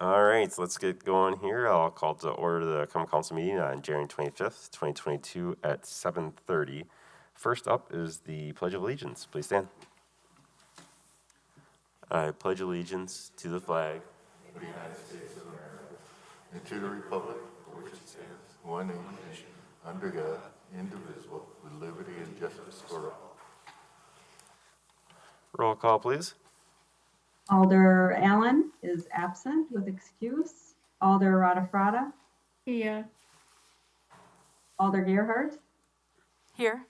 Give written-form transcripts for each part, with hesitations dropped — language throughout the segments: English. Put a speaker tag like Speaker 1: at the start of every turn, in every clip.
Speaker 1: All right, so let's get going here. I'll call to order the Common Council meeting on January 25th, 2022 at 7:30. First up is the Pledge of Allegiance. Please stand. I pledge allegiance to the flag
Speaker 2: of the United States of America and to the republic for which it stands, one nation, under God, indivisible, with liberty and justice for all.
Speaker 1: Roll call, please.
Speaker 3: Alder Allen is absent with excuse. Alder Radafrada.
Speaker 4: Here.
Speaker 3: Alder Gerhardt.
Speaker 4: Here.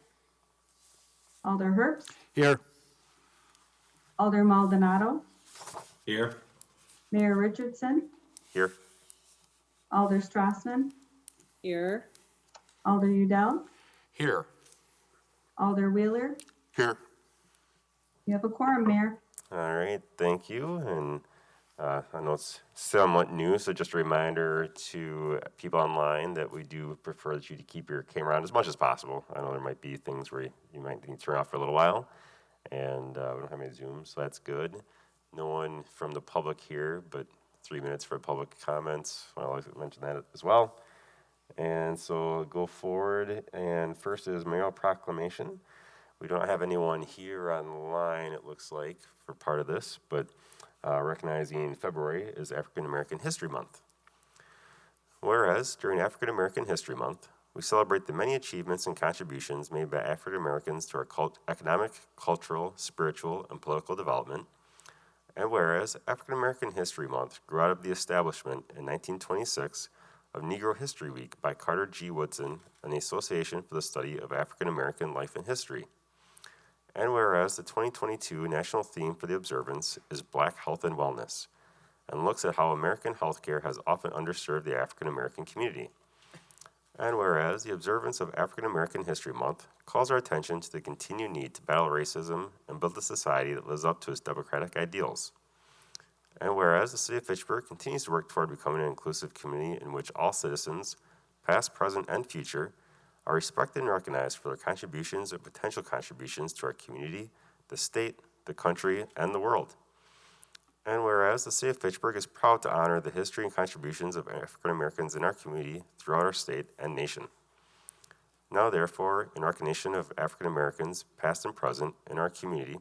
Speaker 3: Alder Herbst.
Speaker 5: Here.
Speaker 3: Alder Maldonado.
Speaker 5: Here.
Speaker 3: Mayor Richardson.
Speaker 1: Here.
Speaker 3: Alder Strassman.
Speaker 4: Here.
Speaker 3: Alder Udell.
Speaker 5: Here.
Speaker 3: Alder Wheeler.
Speaker 2: Here.
Speaker 3: You have a quorum, Mayor.
Speaker 1: All right, thank you. And I know it's somewhat new, so just a reminder to people online that we do prefer that you to keep your camera on as much as possible. I know there might be things where you might need to turn off for a little while, and we don't have any Zoom, so that's good. No one from the public here, but 3 minutes for public comments. Well, I mentioned that as well. And so go forward, and first is Mayoral Proclamation. We don't have anyone here online, it looks like, for part of this, but recognizing February is African American History Month. Whereas, during African American History Month, we celebrate the many achievements and contributions made by African Americans to our economic, cultural, spiritual, and political development. And whereas, African American History Month grew out of the establishment in 1926 of Negro History Week by Carter G. Woodson and the Association for the Study of African American Life and History. And whereas the 2022 national theme for the observance is Black Health and Wellness, and looks at how American healthcare has often underserved the African American community. And whereas the observance of African American History Month calls our attention to the continued need to battle racism and build a society that lives up to its democratic ideals. And whereas the City of Fitchburg continues to work toward becoming an inclusive community in which all citizens, past, present, and future, are respected and recognized for their contributions and potential contributions to our community, the state, the country, and the world. And whereas the City of Fitchburg is proud to honor the history and contributions of African Americans in our community throughout our state and nation. Now therefore, in recognition of African Americans, past and present, in our community,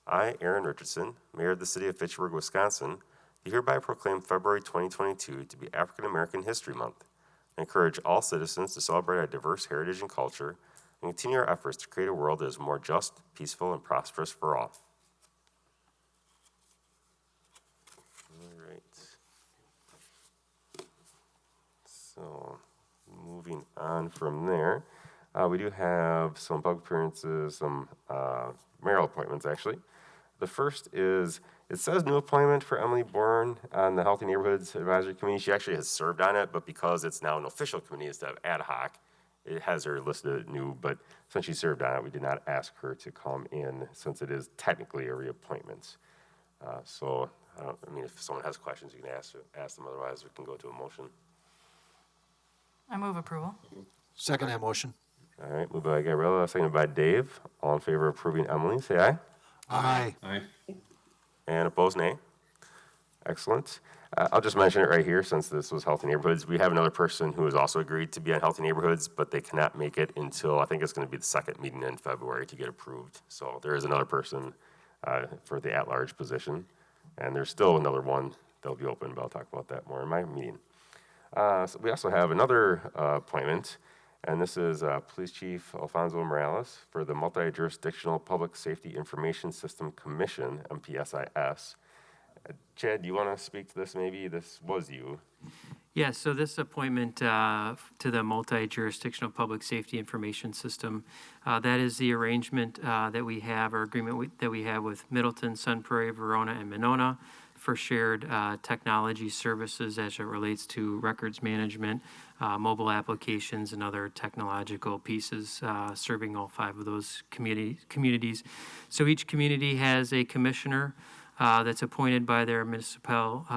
Speaker 1: I, Aaron Richardson, Mayor of the City of Fitchburg, Wisconsin, do hereby proclaim February 2022 to be African American History Month. Encourage all citizens to celebrate our diverse heritage and culture, and continue our efforts to create a world that is more just, peaceful, and prosperous for all. All right. So, moving on from there, we do have some public appearances, some mayoral appointments, actually. The first is, it says new appointment for Emily Bourne on the Healthy Neighborhoods Advisory Committee. She actually has served on it, but because it's now an official committee instead of ad hoc, it has her listed as new, but since she served on it, we did not ask her to come in since it is technically a reappointment. So, I mean, if someone has questions, you can ask them, otherwise we can go to a motion.
Speaker 4: I move approval.
Speaker 5: Second that motion.
Speaker 1: All right, moved by Gabriella, seconded by Dave. All in favor of approving Emily, say aye.
Speaker 5: Aye.
Speaker 6: Aye.
Speaker 1: And opposed, nay. Excellent. I'll just mention it right here since this was Healthy Neighborhoods. We have another person who has also agreed to be on Healthy Neighborhoods, but they cannot make it until, I think it's going to be the second meeting in February to get approved. So there is another person for the at-large position. And there's still another one that'll be open, but I'll talk about that more in my meeting. So we also have another appointment, and this is Police Chief Alfonso Morales for the Multi-Jurisdictional Public Safety Information System Commission, MPSIS. Chad, do you want to speak to this maybe? This was you.
Speaker 7: Yes, so this appointment to the Multi-Jurisdictional Public Safety Information System, that is the arrangement that we have, or agreement that we have with Middleton, Sun Prairie, Verona, and Monona for shared technology services as it relates to records management, mobile applications, and other technological pieces serving all 5 of those communities. So each community has a commissioner that's appointed by their municipal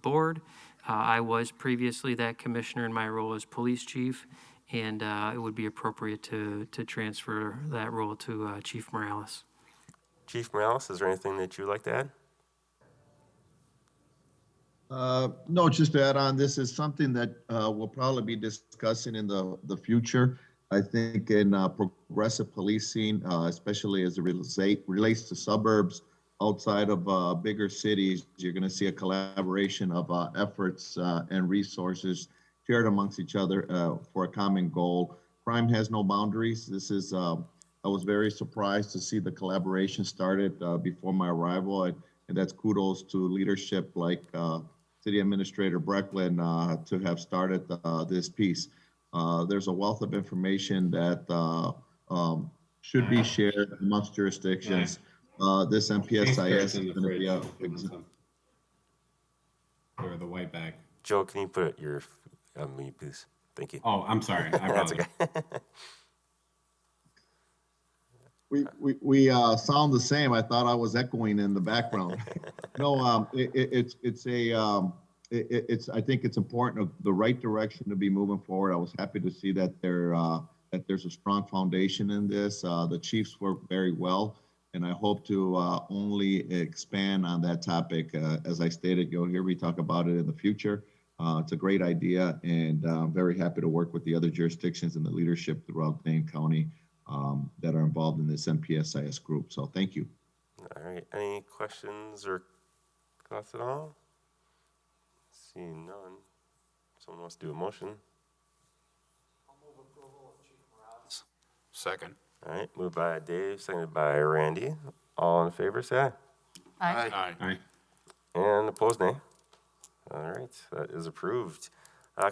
Speaker 7: board. I was previously that commissioner in my role as police chief, and it would be appropriate to transfer that role to Chief Morales.
Speaker 1: Chief Morales, is there anything that you'd like to add?
Speaker 2: No, just to add on, this is something that we'll probably be discussing in the future. I think in progressive policing, especially as it relates to suburbs outside of bigger cities, you're going to see a collaboration of efforts and resources shared amongst each other for a common goal. Crime has no boundaries. I was very surprised to see the collaboration started before my arrival, and that's kudos to leadership like City Administrator Brecklin to have started this piece. There's a wealth of information that should be shared amongst jurisdictions. This MPSIS is going to be
Speaker 6: Or the white bag.
Speaker 1: Joe, can you put your mute, please? Thank you.
Speaker 6: Oh, I'm sorry. I
Speaker 1: That's
Speaker 6: apologize.
Speaker 1: okay.
Speaker 2: We sound the same. I thought I was echoing in the background. No, I think it's important of the right direction to be moving forward. I was happy to see that there's a strong foundation in this. The chiefs work very well, and I hope to only expand on that topic. As I stated, you'll hear me talk about it in the future. It's a great idea, and I'm very happy to work with the other jurisdictions and the leadership throughout Dane County that are involved in this MPSIS group. So thank you.
Speaker 1: All right. Any questions or thoughts at all? Seeing none. Someone wants to do a motion.
Speaker 5: Second.
Speaker 1: All right. Moved by Dave, seconded by Randy. All in favor, say aye.
Speaker 4: Aye.
Speaker 6: Aye.
Speaker 1: And opposed, nay. All right. That is approved.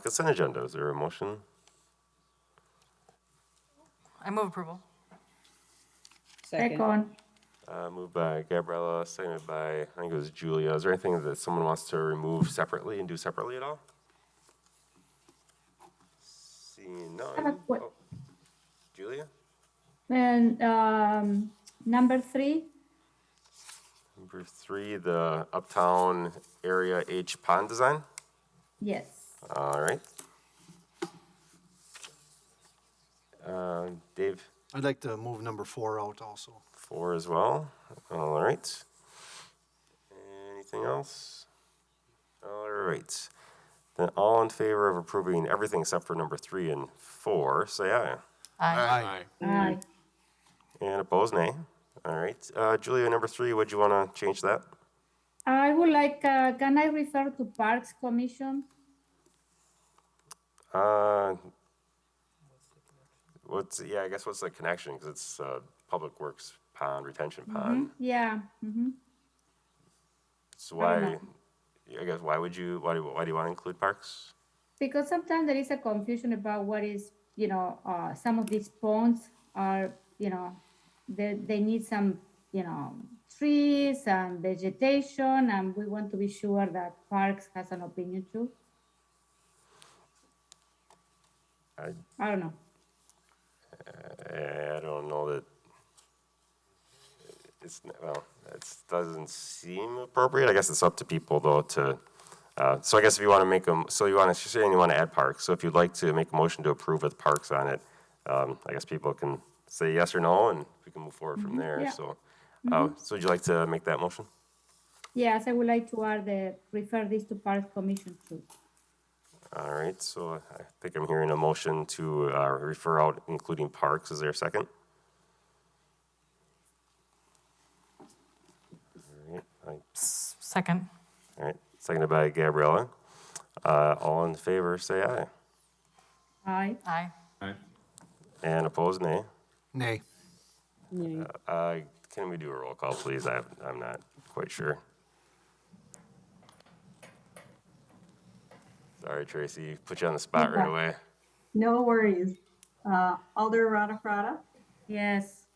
Speaker 1: Consent agenda. Is there a motion?
Speaker 4: I move approval.
Speaker 3: Second.
Speaker 1: Moved by Gabriella, seconded by, I think it was Julia. Is there anything that someone wants to remove separately and do separately at all? Seeing
Speaker 8: have a
Speaker 1: none.
Speaker 8: que-
Speaker 1: Oh, Julia?
Speaker 8: And number 3,
Speaker 1: Number 3, the Uptown Area H pond design.
Speaker 8: yes.
Speaker 1: All right. Dave,
Speaker 5: I'd like to move number 4 out also.
Speaker 1: 4 as well. All right. Anything else? All right. Then all in favor of approving everything except for number 3 and 4, say aye.
Speaker 4: Aye.
Speaker 8: Aye.
Speaker 1: And opposed, nay. All right. Julia, number 3, would you want to change that?
Speaker 8: I would like, can I refer to Parks Commission?
Speaker 1: I guess what's the connection? Because it's Public Works pond, retention pond.
Speaker 8: Yeah.
Speaker 1: So
Speaker 8: I don't
Speaker 1: why,
Speaker 8: know.
Speaker 1: I guess, why do you want to include parks?
Speaker 8: Because sometimes there is a confusion about what is, some of these ponds are, they need some, trees and vegetation, and we want to be sure that Parks has an opinion too. I don't know.
Speaker 1: I don't know that it doesn't seem appropriate. I guess it's up to people though to, so I guess if you want to make them, so you want to say you want to add parks. So if you'd like to make a motion to approve with parks on it, I guess people can say yes or no and we can move forward from there.
Speaker 8: Yeah.
Speaker 1: So, so would you like to make that motion?
Speaker 8: Yes, I would like to refer this to Parks Commission too.
Speaker 1: All right, so I think I'm hearing a motion to refer out including parks. Is there a second? All
Speaker 4: Second.
Speaker 1: right, seconded by Gabriella. All in favor, say aye.
Speaker 8: Aye.
Speaker 4: Aye.
Speaker 6: Aye.
Speaker 1: And opposed, nay.
Speaker 5: Nay.
Speaker 1: Can we do a roll call, please? I'm not quite sure. Sorry, Tracy, put you on the spot right away.
Speaker 3: No worries. Alder Radafrada,
Speaker 8: Yes.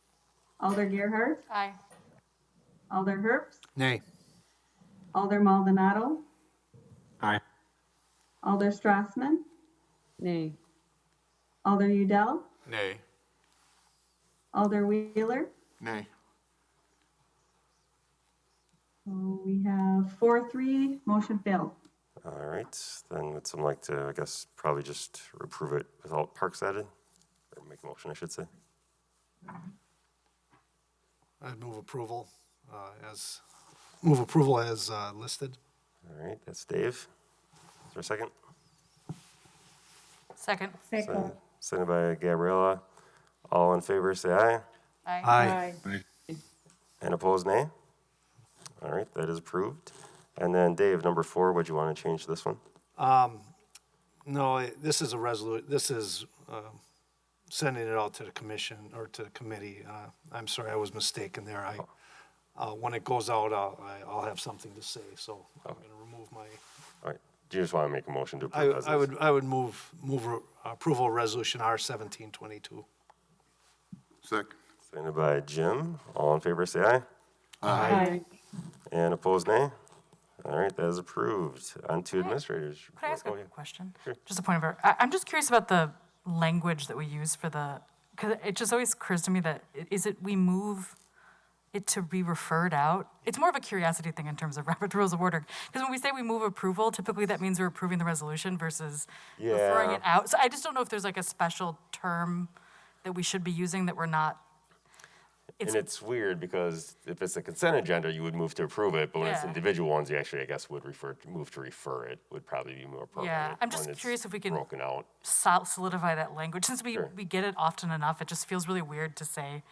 Speaker 3: Alder Gerhart,
Speaker 4: Aye.
Speaker 3: Alder Herps,
Speaker 5: Nay.
Speaker 3: Alder Maldonado,
Speaker 6: Aye.
Speaker 3: Alder Strassman,
Speaker 9: Nay.
Speaker 3: Alder Udell,
Speaker 5: Nay.
Speaker 3: Alder Wheeler.
Speaker 2: Nay.
Speaker 3: So we have 4-3, motion failed.
Speaker 1: All right, then would someone like to, I guess, probably just approve it without parks added? Or make a motion, I should say.
Speaker 5: I'd move approval as listed.
Speaker 1: All right, that's Dave. Is there a second?
Speaker 4: Second.
Speaker 8: Second.
Speaker 1: Seconded by Gabriella. All in favor, say aye.
Speaker 5: Aye.
Speaker 1: And opposed, nay. All right, that is approved. And then Dave, number 4, would you want to change this one?
Speaker 5: No, this is a this is sending it out to the commission or to the committee. I'm sorry, I was mistaken there. When it goes out, I'll have something to say, so I'm going to remove my.
Speaker 1: All right, do you just want to make a motion to approve? as is?
Speaker 5: I would move approval of resolution R-1722.
Speaker 9: Second.
Speaker 1: Seconded by Jim. All in favor, say aye.
Speaker 8: Aye.
Speaker 1: And opposed, nay. All right, that is approved. On to administrators.
Speaker 4: Could I ask a
Speaker 1: Oh, yeah.
Speaker 4: question?
Speaker 1: Sure.
Speaker 4: Just a point of, I'm just curious about the language that we use for the, because it just always occurs to me that, is it we move it to be referred out? It's more of a curiosity thing in terms of Robert Rules of Order. Because when we say we move approval, typically that means we're approving the resolution versus referring it out. So I just don't know if there's like a special term that we should be using that we're not.
Speaker 1: And it's weird because if it's a consent agenda, you would move to approve it, but when it's
Speaker 4: Yeah.
Speaker 1: individual ones, you actually, I guess, would move to refer it, would probably be more appropriate.
Speaker 4: Yeah, I'm just
Speaker 1: when it's
Speaker 4: curious if we can
Speaker 1: broken out.
Speaker 4: solidify that language. Since
Speaker 1: Sure.
Speaker 4: we get it often enough, it just feels really weird to say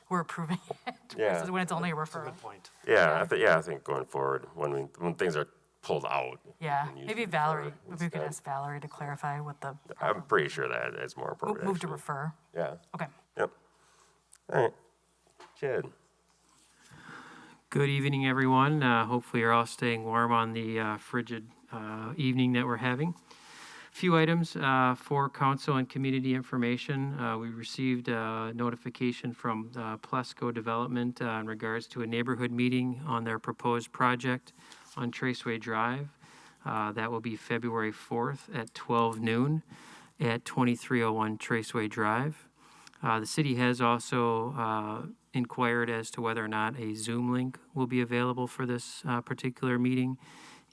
Speaker 4: we're approving it
Speaker 1: Yeah.
Speaker 4: versus when it's only a referral.
Speaker 5: Good point.
Speaker 1: Yeah, I think going forward, when things are pulled out.
Speaker 4: Yeah,
Speaker 1: we can use
Speaker 4: maybe
Speaker 1: refer
Speaker 4: Valerie, maybe we could
Speaker 1: instead.
Speaker 4: ask Valerie to clarify what the,
Speaker 1: I'm pretty sure that is more appropriate.
Speaker 4: move to
Speaker 1: actually.
Speaker 4: refer.
Speaker 1: Yeah,
Speaker 4: Okay.
Speaker 1: yep. All right, Chad.
Speaker 7: Good evening, everyone. Hopefully you're all staying warm on the frigid evening that we're having. Few items for council and community information. We received a notification from Plesco Development in regards to a neighborhood meeting on their proposed project on Traceway Drive. That will be February 4th at 12 noon at 2301 Traceway Drive. The city has also inquired as to whether or not a Zoom link will be available for this particular meeting.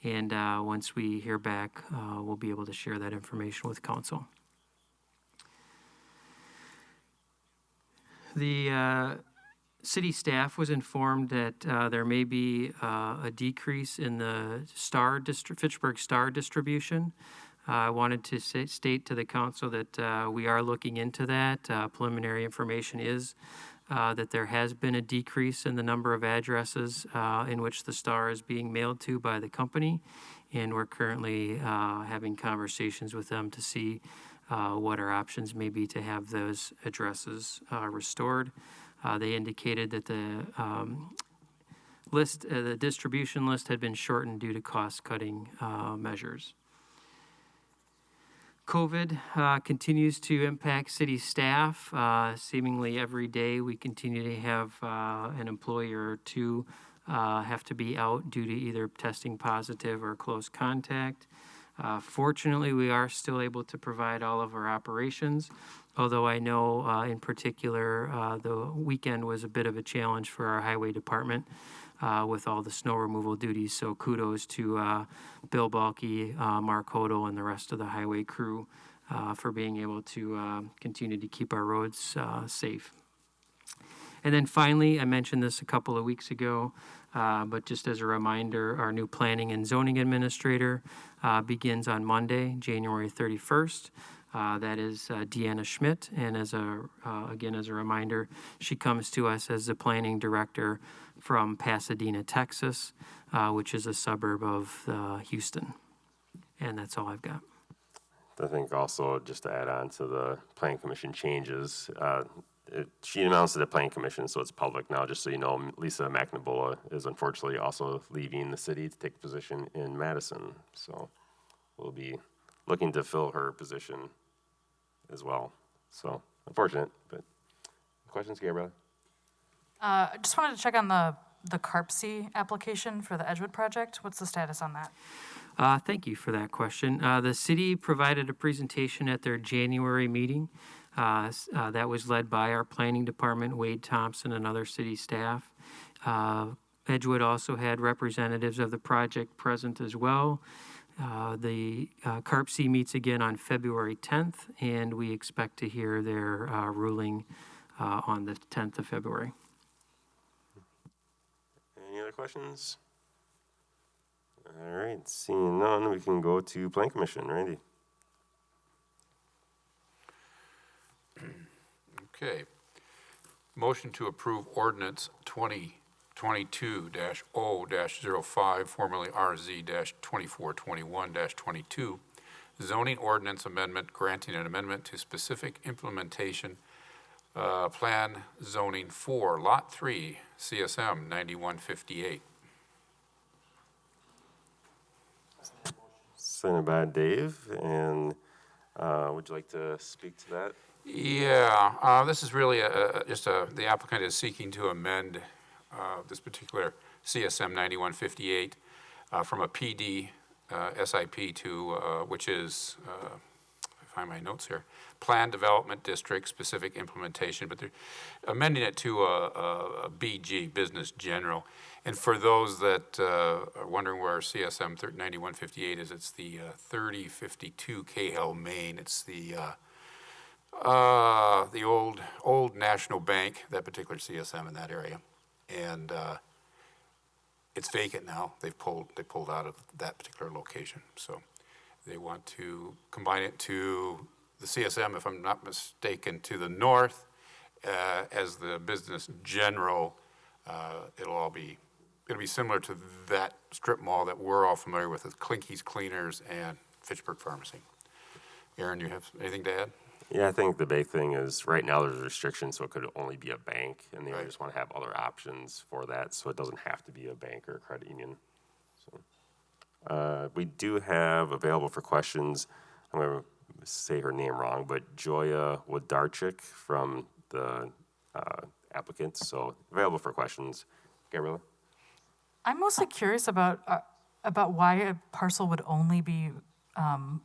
Speaker 7: And once we hear back, we'll be able to share that information with council. The city staff was informed that there may be a decrease in the Fitchburg Star distribution. I wanted to state to the council that we are looking into that. Preliminary information is that there has been a decrease in the number of addresses in which the Star is being mailed to by the company. And we're currently having conversations with them to see what our options may be to have those addresses restored. They indicated that the the distribution list had been shortened due to cost-cutting measures. COVID continues to impact city staff. Seemingly every day we continue to have an employee or two have to be out due to either testing positive or close contact. Fortunately, we are still able to provide all of our operations, although I know in particular the weekend was a bit of a challenge for our highway department with all the snow removal duties. So kudos to Bill Balke, Mark Hodel, and the rest of the highway crew for being able to continue to keep our roads safe. And then finally, I mentioned this a couple of weeks ago, but just as a reminder, our new planning and zoning administrator begins on Monday, January 31st. That is Deanna Schmidt, and again, as a reminder, she comes to us as the planning director from Pasadena, Texas, which is a suburb of Houston. And that's all I've got.
Speaker 1: I think also, just to add on to the planning commission changes, she announced it at planning commission, so it's public now, just so you know. Lisa McNabola is unfortunately also leaving the city to take a position in Madison, so we'll be looking to fill her position as well. So unfortunate, but questions, Gabrielle?
Speaker 4: Just wanted to check on the CARPC application for the Edgewood project. What's the status on that?
Speaker 7: Thank you for that question. The city provided a presentation at their January meeting. That was led by our planning department, Wade Thompson, and other city staff. Edgewood also had representatives of the project present as well. The CARPC meets again on February 10th, and we expect to hear their ruling on the 10th of February.
Speaker 1: Any other questions? All right, seeing none, we can go to Plan Commission. Randy?
Speaker 10: Okay. Motion to approve ordinance 2022-0-05, formerly RZ-2421-22, zoning ordinance amendment granting an amendment to specific implementation plan zoning for Lot 3, CSM 9158.
Speaker 1: Sent by Dave, and would you like to speak to that?
Speaker 10: Yeah, this is really the applicant is seeking to amend this particular CSM 9158 from a PD SIP to, which is, find my notes here, Plan Development District Specific Implementation, but they're amending it to a BG, Business General. And for those that are wondering where CSM 9158 is, it's the 3052 Cahill, Maine. It's the old National Bank, that particular CSM in that area. And it's vacant now. They pulled out of that particular location. So they want to combine it to the CSM, if I'm not mistaken, to the north as the Business General. It'll be similar to that strip mall that we're all familiar with Clinky's Cleaners and Fitchburg Pharmacy. Aaron, you have anything to add?
Speaker 1: Yeah, I think the big thing is right now there's restrictions, so it could only be a bank, and they
Speaker 10: Right.
Speaker 1: just want to have other options for that, so it doesn't have to be a bank or a credit union. So we do have available for questions. I'm going to say her name wrong, but Joya Wodarczyk from the applicant. So available for questions. Gabriella?
Speaker 4: I'm mostly curious about why a parcel would only be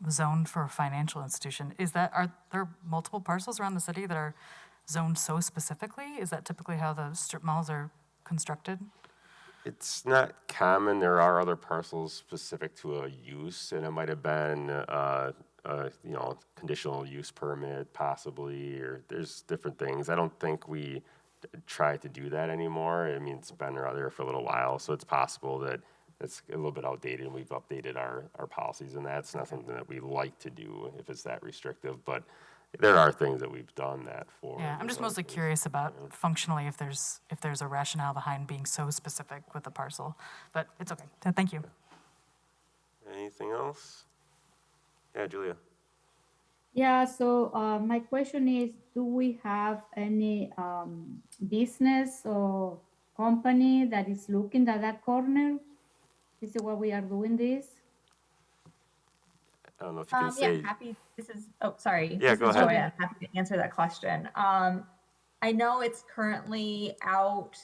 Speaker 4: zoned for a financial institution. Are there multiple parcels around the city that are zoned so specifically? Is that typically how the strip malls are constructed?
Speaker 1: It's not common. There are other parcels specific to a use, and it might have been conditional use permit possibly, or there's different things. I don't think we try to do that anymore. I mean, it's been out there for a little while, so it's possible that it's a little bit outdated, and we've updated our policies, and that's not something that we like to do if it's that restrictive, but there are things that we've done that for.
Speaker 4: Yeah, I'm just mostly curious about functionally if there's a rationale behind being so specific with the parcel, but it's okay. Thank you.
Speaker 1: Anything else? Yeah, Julia.
Speaker 8: Yeah, so my question is, do we have any business or company that is looking at that corner? This is why we are doing this?
Speaker 1: I don't know if you can say.
Speaker 11: Yeah, happy, this is, oh, sorry.
Speaker 1: Yeah,
Speaker 11: This
Speaker 1: go
Speaker 11: is
Speaker 1: ahead.
Speaker 11: Joya. Happy to answer that question. I know it's currently out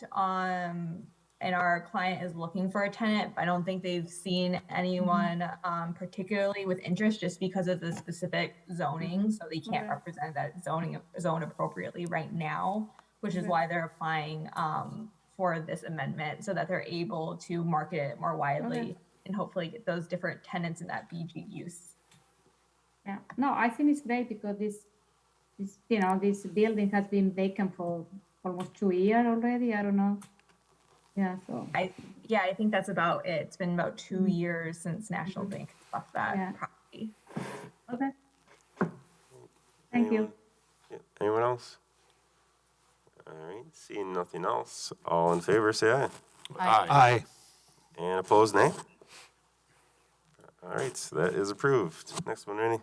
Speaker 11: and our client is looking for a tenant, but I don't think they've seen anyone particularly with interest just because of the specific zoning. So they can't represent that zone appropriately right now, which is why they're applying for this amendment so that they're able to market it more widely and hopefully get those different tenants in that BG use.
Speaker 8: Yeah, no, I think it's great because this building has been vacant for almost 2 years already. I don't know. Yeah, so.
Speaker 11: I think that's about it. It's been about 2 years since National Bank left that property.
Speaker 8: Okay. Thank you.
Speaker 1: Yeah. Anyone else? All right, seeing nothing else, all in favor, say aye.
Speaker 5: Aye.
Speaker 1: And opposed, nay? All right, so that is approved. Next one, Randy.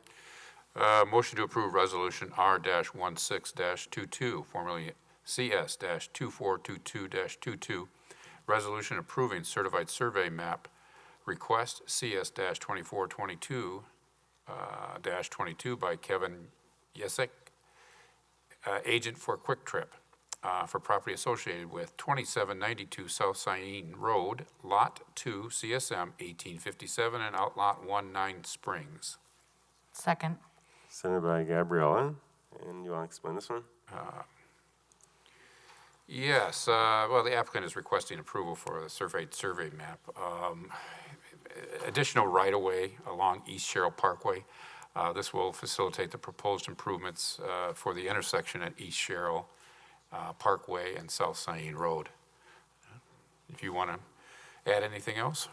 Speaker 10: Motion to approve resolution R-16-22, formerly CS-2422-22, resolution approving certified survey map request CS-2422-22 by Kevin Yesek, agent for Quick Trip, for property associated with 2792 South Cyene Road, Lot 2, CSM 1857, and Outlot 19 Springs.
Speaker 4: Second.
Speaker 1: Sent by Gabriella. And you want to explain this one?
Speaker 10: Yes, well, the applicant is requesting approval for the surveyed survey map. Additional right-of-way along East Sherrill Parkway. This will facilitate the proposed improvements for the intersection at East Sherrill Parkway and South Cyene Road. If you want to add anything else?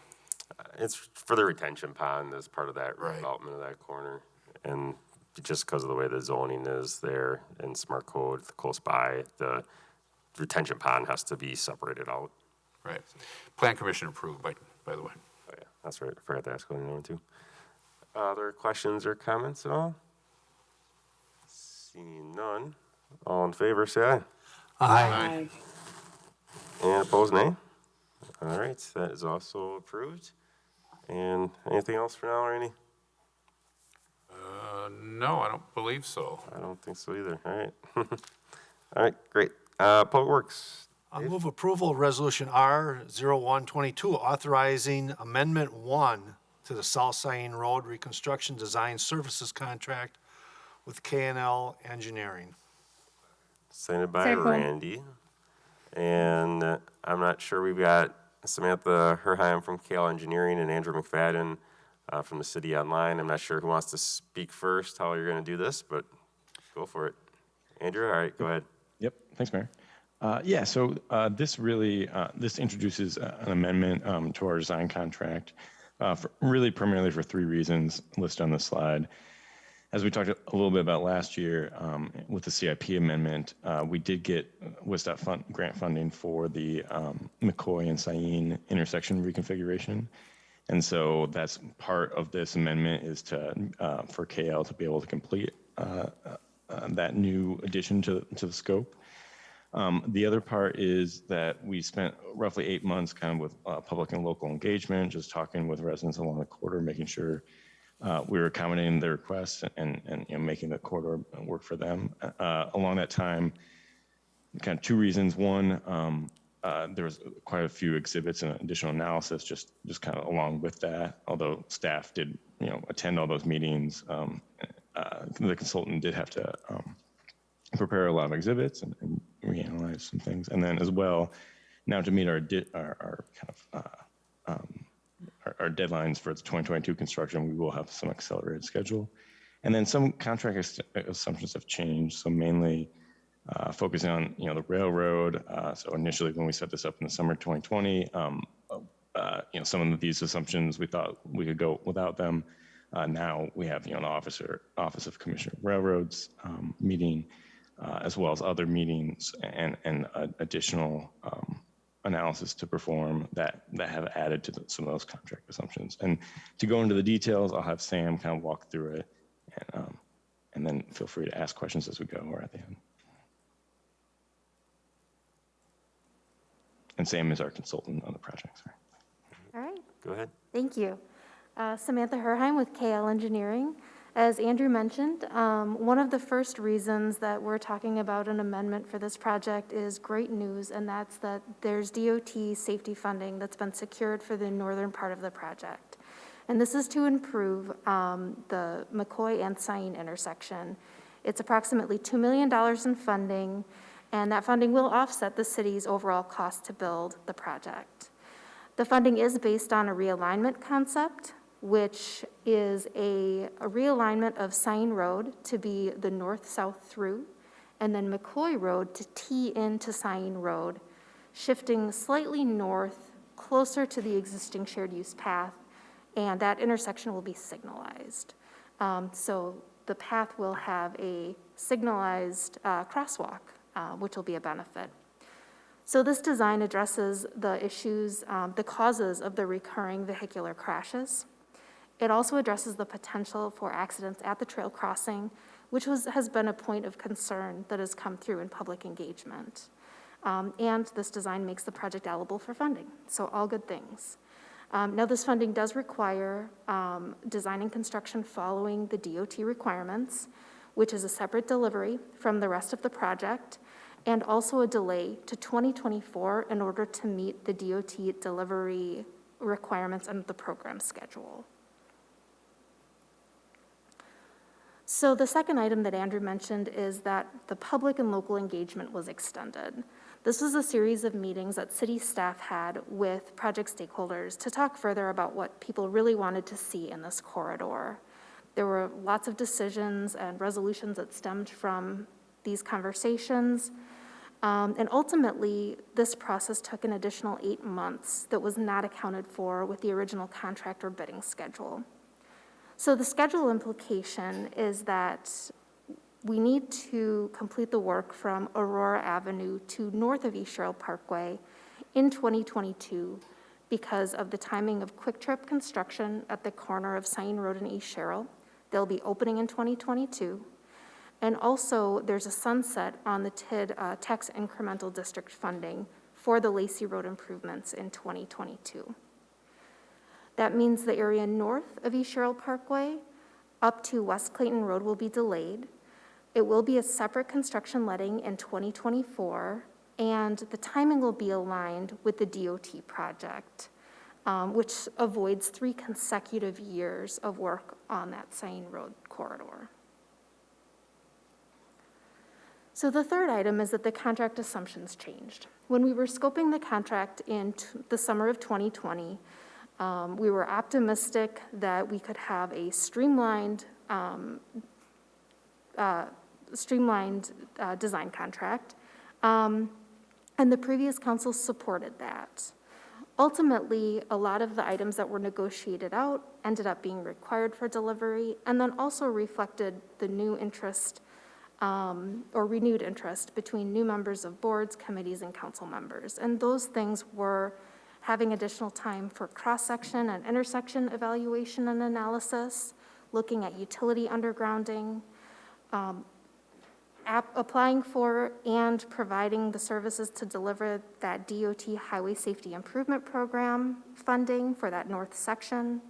Speaker 1: It's for the retention pond as part of that
Speaker 10: Right.
Speaker 1: redevelopment of that corner. And just because of the way the zoning is there in smart code close by, the retention pond has to be separated out.
Speaker 10: Right. Plan Commission approved, by the way.
Speaker 1: Oh, yeah, that's right. I forgot to ask on that one too. Other questions or comments at all? Seeing none. All in favor, say aye.
Speaker 5: Aye.
Speaker 1: And opposed, nay. All right, that is also approved. And anything else for now, Randy?
Speaker 10: No, I don't believe so.
Speaker 1: I don't think so either. All right. All right, great. Public Works.
Speaker 5: I'll move approval of Resolution R-0122, authorizing Amendment 1 to the South Sain Road Reconstruction Design Services Contract with K&L Engineering.
Speaker 1: Signed by
Speaker 8: Second.
Speaker 1: Randy. And I'm not sure, we've got Samantha Herheim from KL Engineering and Andrew McFadden from the City Online. I'm not sure who wants to speak first, how you're going to do this, but go for it. Andrew, all right, go ahead.
Speaker 12: Yep, thanks, Mayor. Yeah, so this really, this introduces an amendment to our design contract, really primarily for 3 reasons listed on the slide. As we talked a little bit about last year with the CIP amendment, we did get WISDOT grant funding for the McCoy and Sain intersection reconfiguration. And so that's part of this amendment is to for KL to be able to complete that new addition to the scope. The other part is that we spent roughly 8 months kind of with public and local engagement, just talking with residents along the corridor, making sure we were accommodating their requests and you know, making the corridor work for them. Along that time, kind of 2 reasons. One, there was quite a few exhibits and additional analysis just kind of along with that. Although staff did attend all those meetings, the consultant did have to prepare a lot of exhibits and reanalyze some things. And then as well, now to meet our our deadlines for the 2022 construction, we will have some accelerated schedule. And then some contract assumptions have changed. So mainly focusing on the railroad. So initially when we set this up in the summer 2020, some of these assumptions we thought we could go without them. Now we have an Office of Commissioner of Railroads meeting, as well as other meetings and additional analysis to perform that have added to some of those contract assumptions. And to go into the details, I'll have Sam kind of walk through it, and then feel free to ask questions as we go or at the end. And Sam is our consultant on the project. Sorry.
Speaker 13: All right.
Speaker 1: Go ahead.
Speaker 13: Thank you. Samantha Herheim with KL Engineering. As Andrew mentioned, one of the first reasons that we're talking about an amendment for this project is great news, and that's that there's DOT safety funding that's been secured for the northern part of the project. And this is to improve the McCoy and Sain intersection. It's approximately $2 million in funding, and that funding will offset the city's overall cost to build the project. The funding is based on a realignment concept, which is a realignment of Sain Road to be the north-south through, and then McCoy Road to tee into Sain Road, shifting slightly north, closer to the existing shared use path, and that intersection will be signalized. So the path will have a signalized crosswalk, which will be a benefit. So this design addresses the issues, the causes of the recurring vehicular crashes. It also addresses the potential for accidents at the trail crossing, which has been a point of concern that has come through in public engagement. And this design makes the project eligible for funding, so all good things. Now this funding does require design and construction following the DOT requirements, which is a separate delivery from the rest of the project, and also a delay to 2024 in order to meet the DOT delivery requirements under the program schedule. So the second item that Andrew mentioned is that the public and local engagement was extended. This was a series of meetings that city staff had with project stakeholders to talk further about what people really wanted to see in this corridor. There were lots of decisions and resolutions that stemmed from these conversations. And ultimately, this process took an additional 8 months that was not accounted for with the original contract or bidding schedule. So the schedule implication is that we need to complete the work from Aurora Avenue to north of East Sherrill Parkway in 2022 because of the timing of Quick Trip construction at the corner of Sain Road and East Sherrill. They'll be opening in 2022. And also, there's a sunset on the TID tax incremental district funding for the Lacey Road improvements in 2022. That means the area north of East Sherrill Parkway up to West Clayton Road will be delayed. It will be a separate construction letting in 2024, and the timing will be aligned with the DOT project, which avoids 3 consecutive years of work on that Sain Road corridor. So the third item is that the contract assumptions changed. When we were scoping the contract in the summer of 2020, we were optimistic that we could have a streamlined design contract, and the previous council supported that. Ultimately, a lot of the items that were negotiated out ended up being required for delivery, and then also reflected the new interest or renewed interest between new members of boards, committees, and council members. And those things were having additional time for cross-section and intersection evaluation and analysis, looking at utility undergrounding, applying for and providing the services to deliver that DOT Highway Safety Improvement Program funding for that north section,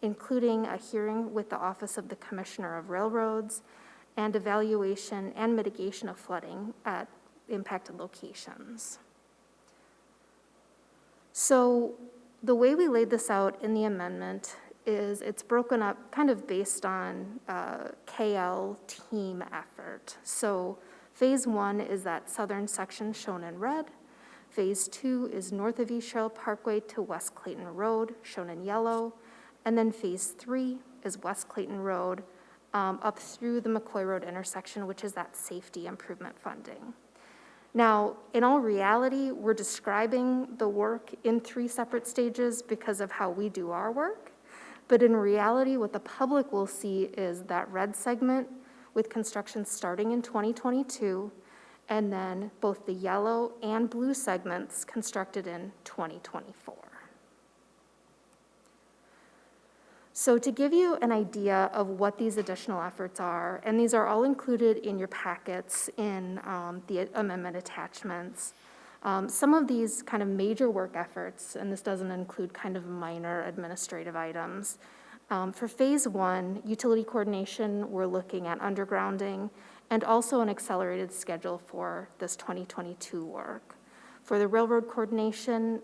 Speaker 13: including a hearing with the Office of the Commissioner of Railroads, and evaluation and mitigation of flooding at impacted locations. So the way we laid this out in the amendment is it's broken up kind of based on KL team effort. So phase 1 is that southern section shown in red. Phase 2 is north of East Sherrill Parkway to West Clayton Road, shown in yellow. And then phase 3 is West Clayton Road up through the McCoy Road intersection, which is that safety improvement funding. Now, in all reality, we're describing the work in 3 separate stages because of how we do our work. But in reality, what the public will see is that red segment with construction starting in 2022, and then both the yellow and blue segments constructed in 2024. So to give you an idea of what these additional efforts are, and these are all included in your packets in the amendment attachments, some of these kind of major work efforts, and this doesn't include kind of minor administrative items. For phase 1, utility coordination, we're looking at undergrounding and also an accelerated schedule for this 2022 work. For the railroad coordination,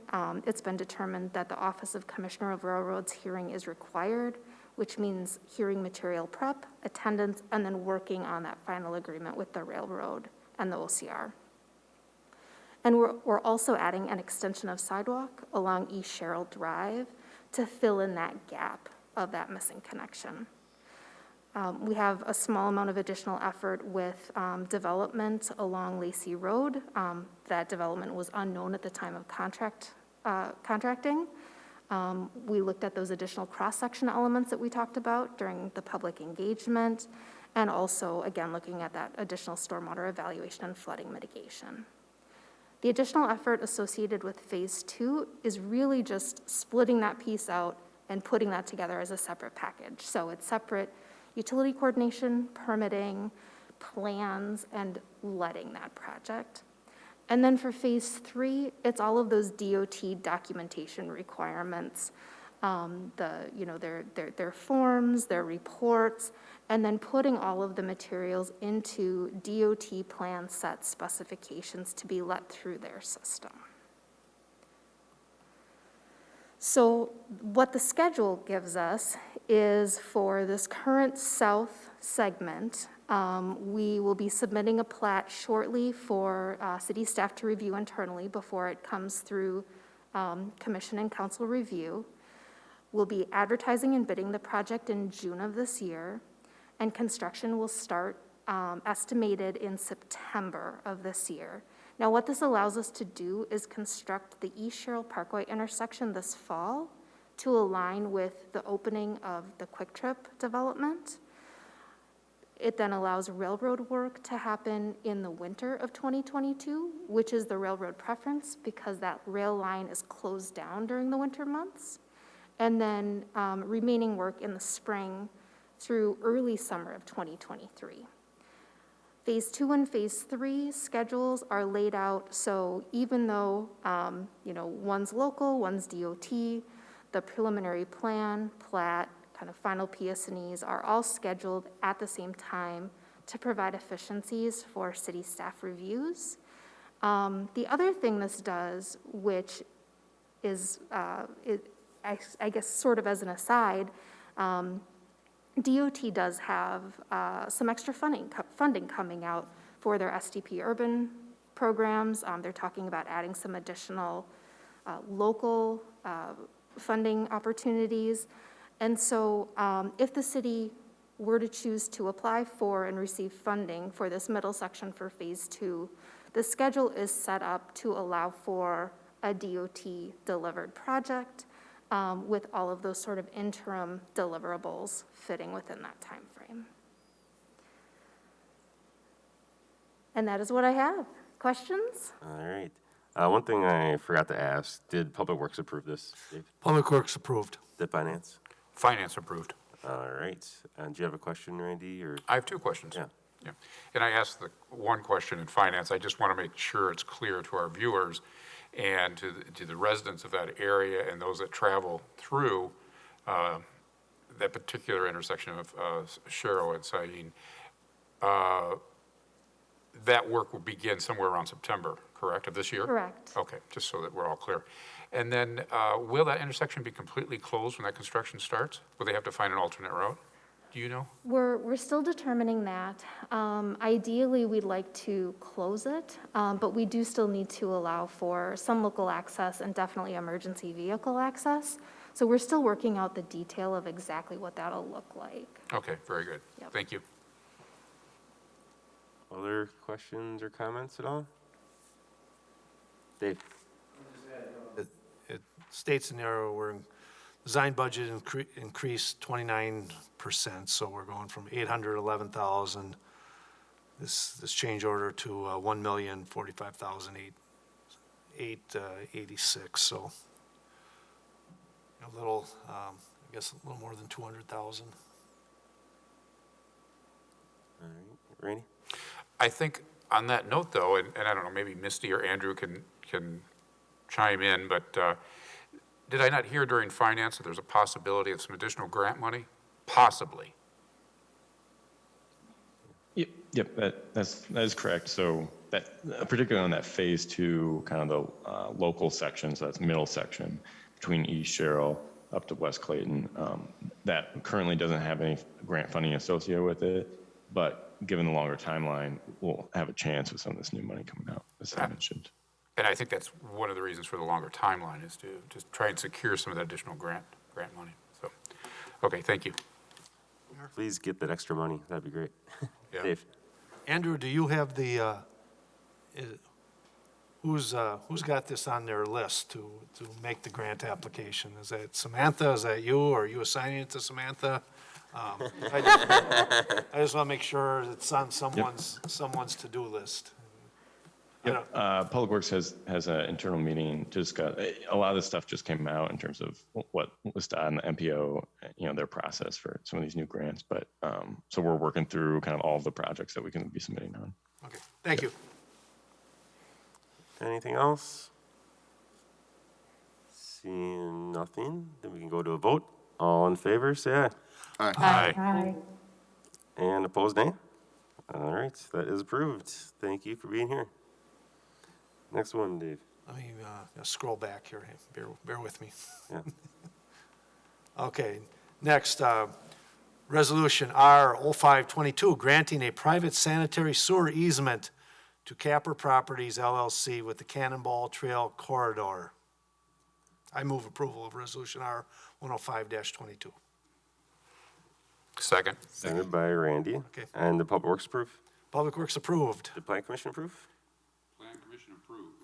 Speaker 13: it's been determined that the Office of Commissioner of Railroads hearing is required, which means hearing material prep, attendance, and then working on that final agreement with the railroad and the OCR. And we're also adding an extension of sidewalk along East Sherrill Drive to fill in that gap of that missing connection. We have a small amount of additional effort with development along Lacey Road. That development was unknown at the time of contracting. We looked at those additional cross-section elements that we talked about during the public engagement, and also, again, looking at that additional stormwater evaluation and flooding mitigation. The additional effort associated with phase 2 is really just splitting that piece out and putting that together as a separate package. So it's separate utility coordination, permitting, plans, and letting that project. And then for phase 3, it's all of those DOT documentation requirements, their forms, their reports, and then putting all of the materials into DOT plan set specifications to be let through their system. So what the schedule gives us is for this current south segment, we will be submitting a plat shortly for city staff to review internally before it comes through commission and council review. We'll be advertising and bidding the project in June of this year, and construction will start estimated in September of this year. Now, what this allows us to do is construct the East Sherrill Parkway intersection this fall to align with the opening of the Quick Trip development. It then allows railroad work to happen in the winter of 2022, which is the railroad preference because that rail line is closed down during the winter months. And then remaining work in the spring through early summer of 2023. Phase 2 and Phase 3 schedules are laid out, so even though, one's local, one's DOT, the preliminary plan, plat, kind of final PS&Es are all scheduled at the same time to provide efficiencies for city staff reviews. The other thing this does, which is, I guess sort of as an aside, DOT does have some extra funding coming out for their SDP urban programs. They're talking about adding some additional local funding opportunities. And so if the city were to choose to apply for and receive funding for this middle section for Phase 2, the schedule is set up to allow for a DOT-delivered project with all of those sort of interim deliverables fitting within that time frame. And that is what I have. Questions?
Speaker 1: All right. One thing I forgot to ask, did Public Works approve this, Dave?
Speaker 5: Public Works approved.
Speaker 1: Did Finance?
Speaker 10: Finance approved.
Speaker 1: All right. And do you have a question, Randy? Or
Speaker 10: I have two questions.
Speaker 1: Yeah.
Speaker 10: Yeah. And I asked the one question in finance. I just want to make sure it's clear to our viewers and to the residents of that area and those that travel through that particular intersection of Sherrill and Saline. That work will begin somewhere around September, correct, of this year?
Speaker 13: Correct.
Speaker 10: Okay, just so that we're all clear. And then will that intersection be completely closed when that construction starts? Will they have to find an alternate route? Do you know?
Speaker 13: We're still determining that. Ideally, we'd like to close it, but we do still need to allow for some local access and definitely emergency vehicle access. So we're still working out the detail of exactly what that'll look like.
Speaker 10: Okay, very good.
Speaker 13: Yep.
Speaker 10: Thank you.
Speaker 1: other questions or comments at all? Dave?
Speaker 5: It states in there where design budget increased 29%, so we're going from 811,000, this change order to 1,045,886, so a little, I guess a little more than 200,000.
Speaker 1: All right, Randy?
Speaker 10: I think on that note, though, and I don't know, maybe Misty or Andrew can chime in, but did I not hear during finance that there's a possibility of some additional grant money? Possibly.
Speaker 12: Yep, that is correct. So that, particularly on that phase 2, kind of the local section, so that's middle section between East Sherrill up to West Clayton, that currently doesn't have any grant funding associated with it, but given the longer timeline, we'll have a chance with some of this new money coming out, as I mentioned.
Speaker 10: And I think that's one of the reasons for the longer timeline is to just try and secure some of that additional grant money. So, okay, thank you.
Speaker 1: Please get that extra money. That'd be great.
Speaker 10: Yeah.
Speaker 1: Dave?
Speaker 5: Andrew, do you have the, who's got this on their list to make the grant application? Is that Samantha? Is that you? Or are you assigning it to Samantha? I just want to make sure it's on someone's to-do list.
Speaker 12: Yep. Public Works has an internal meeting. Just got a lot of this stuff just came out in terms of what was done, the MPO, their process for some of these new grants. But so we're working through kind of all of the projects that we can be submitting on.
Speaker 5: Okay, thank you.
Speaker 1: Anything else? Seeing nothing, then we can go to a vote. All in favor, say aye.
Speaker 9: Aye.
Speaker 10: Aye.
Speaker 3: Aye.
Speaker 1: And opposed, nay? All right, that is approved. Thank you for being here. Next one, Dave.
Speaker 5: Let me scroll back here. Bear with me.
Speaker 1: Yeah.
Speaker 5: Okay, next, Resolution R-0522, granting a private sanitary sewer easement to Capper Properties LLC with the Cannonball Trail Corridor. I move approval of Resolution R-105-22.
Speaker 10: Second.
Speaker 1: Seconded by Randy.
Speaker 5: Okay.
Speaker 1: And the Public Works approve?
Speaker 5: Public Works approved.
Speaker 1: The Plan Commission approve?
Speaker 10: Plan Commission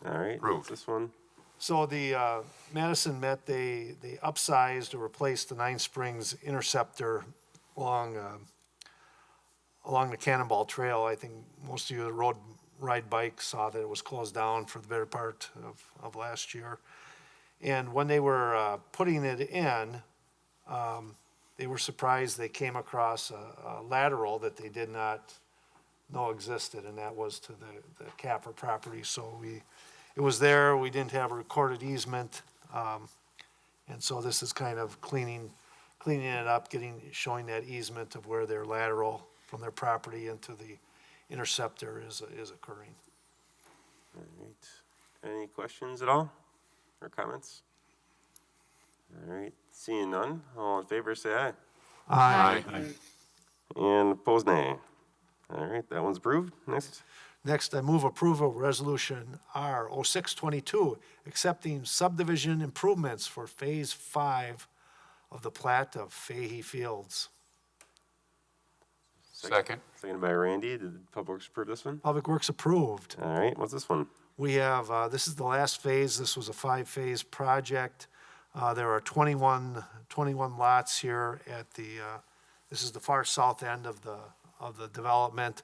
Speaker 1: All right, what's this one?
Speaker 5: So the Madison Met, they upsized or replaced the Nine Springs Interceptor along the Cannonball Trail. I think most of you that ride bikes saw that it was closed down for the better part of last year. And when they were putting it in, they were surprised they came across a lateral that they did not know existed, and that was to the Capper property. So it was there, we didn't have a recorded easement, and so this is kind of cleaning it up, showing that easement of where their lateral from their property into the interceptor is occurring.
Speaker 1: All right. Any questions at all or comments? All right. Seeing none, all in favor say aye.
Speaker 5: Aye.
Speaker 1: And opposed, nay. All right, that one's approved.
Speaker 5: Next, I move approval of Resolution R 0622, accepting subdivision improvements for Phase 5 of the plat of Fahey Fields.
Speaker 10: Second.
Speaker 1: Seconded by Randy. Did Public Works approve this one?
Speaker 5: Public Works approved.
Speaker 1: All right, what's this one?
Speaker 5: We have, this is the last phase. This was a 5-phase project. There are 21 lots here at this is the far south end of the development.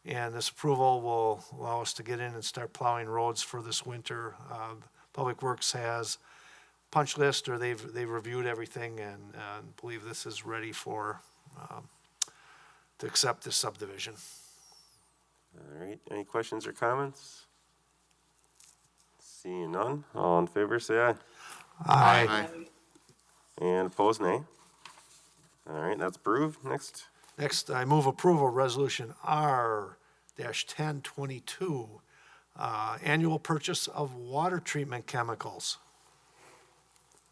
Speaker 5: And this approval will allow us to get in and start plowing roads for this winter. Public Works has punch list, or they've reviewed everything and believe this is ready to accept this subdivision.
Speaker 1: All right, any questions or comments? Seeing none, all in favor say aye.
Speaker 5: Aye.
Speaker 1: And opposed, nay. All right, that's approved.
Speaker 5: Next, I move approval of Resolution R-1022, annual purchase of water treatment chemicals.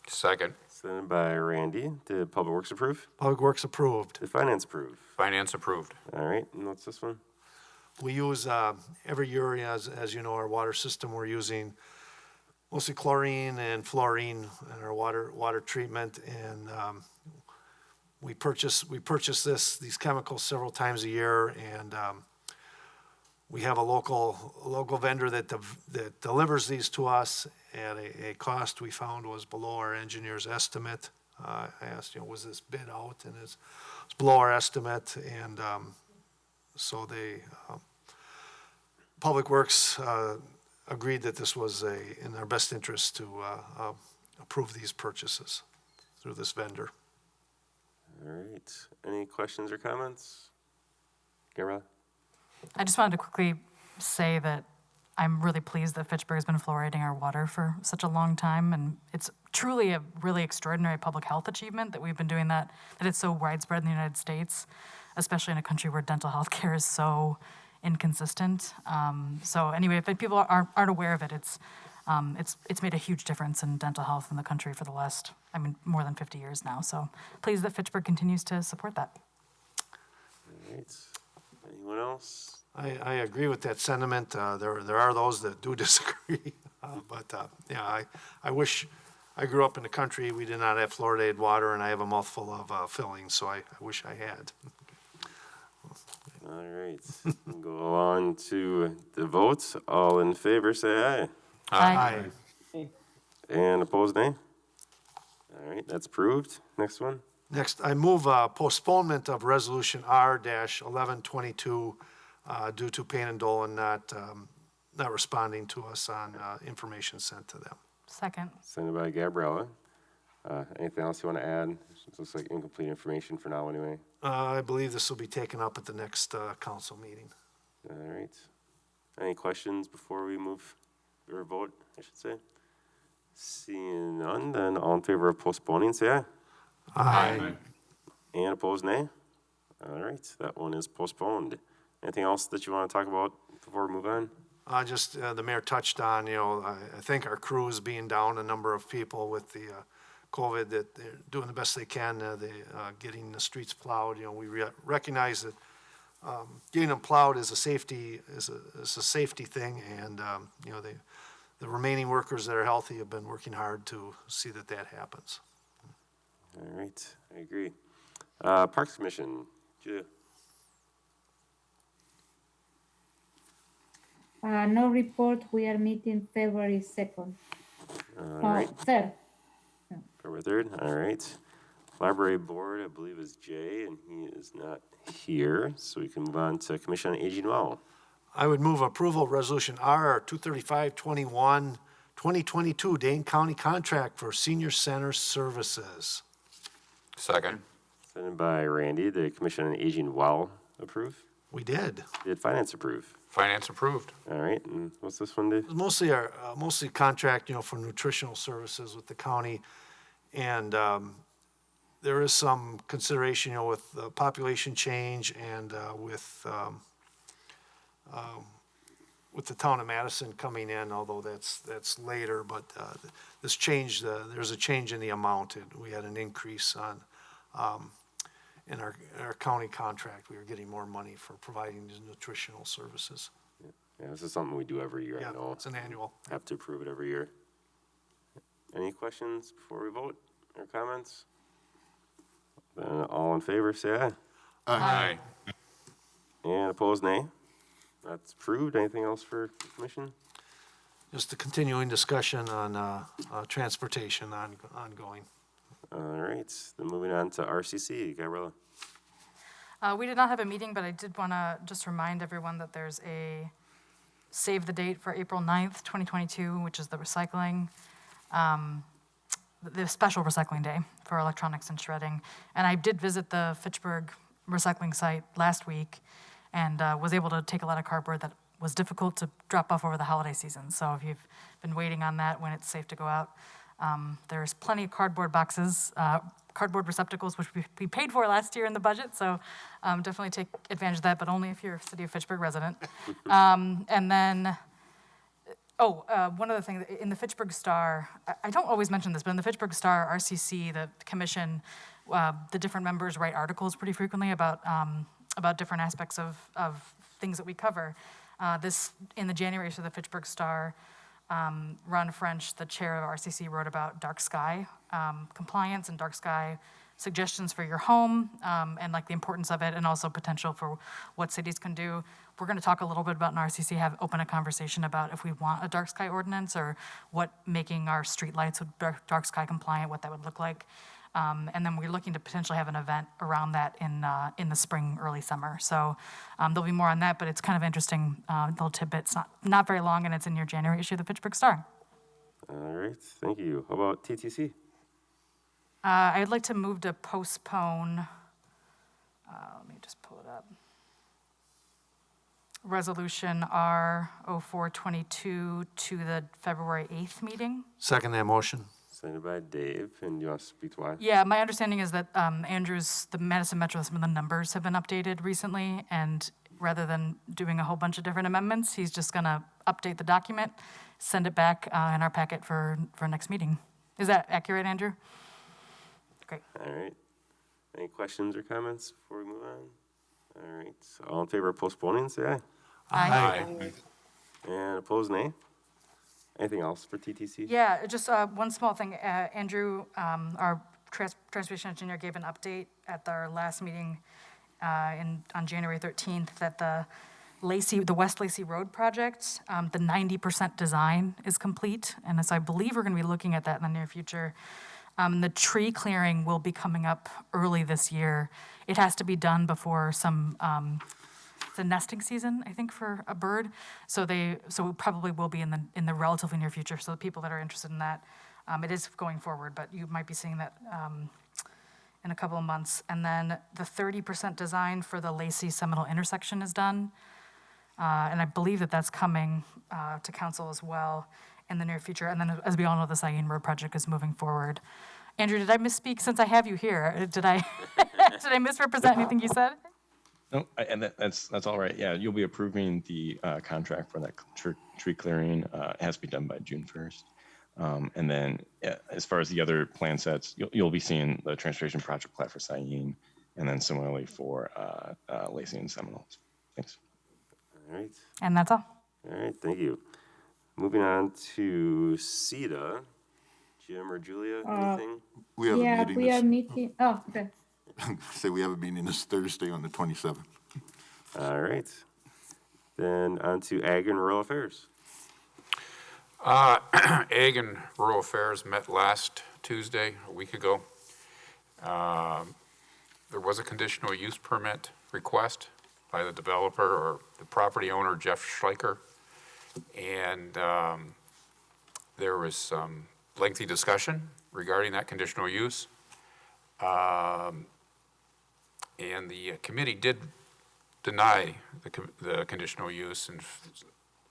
Speaker 10: Second.
Speaker 1: Sent by Randy. Did Public Works approve?
Speaker 5: Public Works approved.
Speaker 1: Did Finance approve?
Speaker 10: Finance approved.
Speaker 1: All right, and what's this one?
Speaker 5: We use, every year, as you know, our water system, we're using mostly chlorine and fluorine in our water treatment, and we purchase these chemicals several times a year, and we have a local vendor that delivers these to us at a cost we found was below our engineer's estimate. I asked, was this bid out, and it's below our estimate, and so Public Works agreed that this was in our best interest to approve these purchases through this vendor.
Speaker 1: All right, any questions or comments? Gabriella?
Speaker 4: I just wanted to quickly say that I'm really pleased that Fitchburg has been fluoridating our water for such a long time, and it's truly a really extraordinary public health achievement that we've been doing that it's so widespread in the United States, especially in a country where dental health care is so inconsistent. So anyway, if people aren't aware of it, it's made a huge difference in dental health in the country for the last, more than 50 years now. So pleased that Fitchburg continues to support that.
Speaker 1: All right, anyone else?
Speaker 5: I agree with that sentiment. There are those that do disagree, but yeah, I wish I grew up in a country we did not have fluoridated water, and I have a mouthful of fillings, so I wish I had.
Speaker 1: All right, we'll go on to the votes. All in favor, say aye.
Speaker 4: Aye.
Speaker 1: And opposed, nay. All right, that's approved. Next one.
Speaker 5: Next, I move postponement of Resolution R-1122 due to Payne and Dolan not responding to us on information sent to them.
Speaker 4: Second.
Speaker 1: Sent by Gabriella. Anything else you want to add? It looks like incomplete information for now anyway.
Speaker 5: I believe this will be taken up at the next council meeting.
Speaker 1: All right. Any questions before we move or vote, I should say? Seeing none, then all in favor of postponing, say aye.
Speaker 5: Aye.
Speaker 1: And opposed, nay. All right, that one is postponed. Anything else that you want to talk about before we move on?
Speaker 5: Just the mayor touched on, I think our crew is being down a number of people with the COVID, that they're doing the best they can, getting the streets plowed. We recognize that getting them plowed is a safety thing, and the remaining workers that are healthy have been working hard to see that happens.
Speaker 1: All right, I agree. Parks Commission, Julia.
Speaker 8: No report. We are meeting February 2nd.
Speaker 1: All right,
Speaker 8: 3rd.
Speaker 1: February 3rd, all right. Library Board, I believe, is Jay, and he is not here, so we can move on to Commission on Aging Well.
Speaker 5: I would move approval of Resolution R 23521, 2022 Dane County Contract for Senior Center Services.
Speaker 10: Second.
Speaker 1: Sent by Randy, the Commission on Aging Well approve.
Speaker 5: We did.
Speaker 1: Did Finance approve?
Speaker 10: Finance approved.
Speaker 1: All right, and what's this one, Dave?
Speaker 5: It's mostly mostly contract, for nutritional services with the county. And there is some consideration, with population change and with the town of Madison coming in, although that's later, but this change, there's a change in the amount. We had an increase on, in our county contract. We were getting more money for providing these nutritional services.
Speaker 1: Yeah, this is something we do every year,
Speaker 5: Yeah,
Speaker 1: I know.
Speaker 5: it's an annual.
Speaker 1: Have to approve it every year. Any questions before we vote or comments? Then all in favor, say aye.
Speaker 10: Aye.
Speaker 1: And opposed, nay. That's approved. Anything else for the commission?
Speaker 5: Just a continuing discussion on transportation ongoing.
Speaker 1: All right, then moving on to RCC, Gabriella.
Speaker 4: We did not have a meeting, but I did want to just remind everyone that there's a save the date for April 9th, 2022, which is the recycling, the special recycling day for electronics and shredding. And I did visit the Fitchburg recycling site last week and was able to take a lot of cardboard that was difficult to drop off over the holiday season. So if you've been waiting on that when it's safe to go out, there's plenty of cardboard boxes, cardboard receptacles, which we paid for last year in the budget. So definitely take advantage of that, but only if you're a City of Fitchburg resident. And then, one other thing, in the Fitchburg Star, I don't always mention this, but in the Fitchburg Star, RCC, the commission, the different members write articles pretty frequently about different aspects of things that we cover. This, in the January issue of the Fitchburg Star, Ron French, the chair of RCC, wrote about dark sky compliance and dark sky suggestions for your home, and like the importance of it, and also potential for what cities can do. We're going to talk a little bit about in RCC, open a conversation about if we want a dark sky ordinance or what making our streetlights dark sky compliant, what that would look like. And then we're looking to potentially have an event around that in the spring, early summer. So there'll be more on that, but it's kind of interesting little tidbit. It's not very long, and it's in your January issue of the Fitchburg Star.
Speaker 1: All right, thank you. How about TTC?
Speaker 4: I'd like to move to postpone, let me just pull it up. Resolution R 0422 to the February 8th meeting.
Speaker 5: Second that motion.
Speaker 1: Sent by Dave, and you want to speak to why?
Speaker 4: Yeah, my understanding is that the Madison Metro, some of the numbers have been updated recently, and rather than doing a whole bunch of different amendments, he's just going to update the document, send it back in our packet for next meeting. Is that accurate, Andrew? Great.
Speaker 1: All right. Any questions or comments before we move on? All right, so all in favor of postponing, say aye.
Speaker 4: Aye.
Speaker 1: And opposed, nay. Anything else for TTC?
Speaker 4: Yeah, just one small thing. Andrew, our transportation engineer, gave an update at our last meeting on January 13th that the West Lacey Road project, the 90% design is complete. And so I believe we're going to be looking at that in the near future. The tree clearing will be coming up early this year. It has to be done before it's a nesting season, I think, for a bird. So it probably will be in the relatively near future. So the people that are interested in that, it is going forward, but you might be seeing that in a couple of months. And then the 30% design for the Lacey Seminole intersection is done. And I believe that that's coming to council as well in the near future. And then, as we all know, the Cyene Road project is moving forward. Andrew, did I misspeak since I have you here? Did I misrepresent anything you said?
Speaker 12: No, and that's all right. Yeah, you'll be approving the contract for that tree clearing. It has to be done by June 1st. And then as far as the other plan sets, you'll be seeing the transportation project plat for Cyene, and then similarly for Lacey and Seminole. Thanks.
Speaker 1: All right.
Speaker 4: And that's all.
Speaker 1: All right, thank you. Moving on to CETA. Jim or Julia, anything?
Speaker 9: We have a meeting.
Speaker 8: We are meeting. Oh, okay.
Speaker 9: Say we have a meeting this Thursday on the 27th.
Speaker 1: All right. Then on to Ag and Rural Affairs.
Speaker 10: Ag and Rural Affairs met last Tuesday, a week ago. There was a conditional use permit request by the developer or the property owner, Jeff Schleicher. And there was some lengthy discussion regarding that conditional use. And the committee did deny the conditional use, and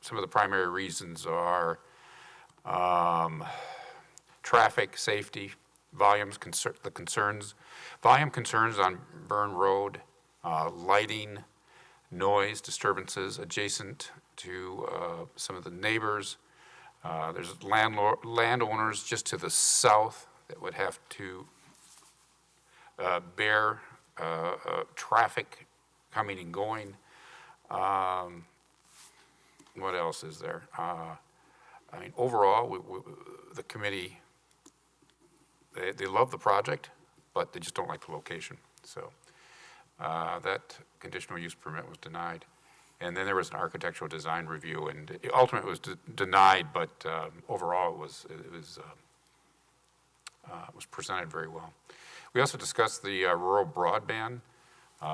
Speaker 10: some of the primary reasons are traffic, safety, volume concerns on Bourne Road, lighting, noise disturbances adjacent to some of the neighbors. There's landowners just to the south that would have to bear traffic coming and going. What else is there? I mean, overall, the committee, they love the project, but they just don't like the location. So that conditional use permit was denied. And then there was an architectural design review, and ultimately it was denied, but overall it was presented very well. We also discussed the rural broadband.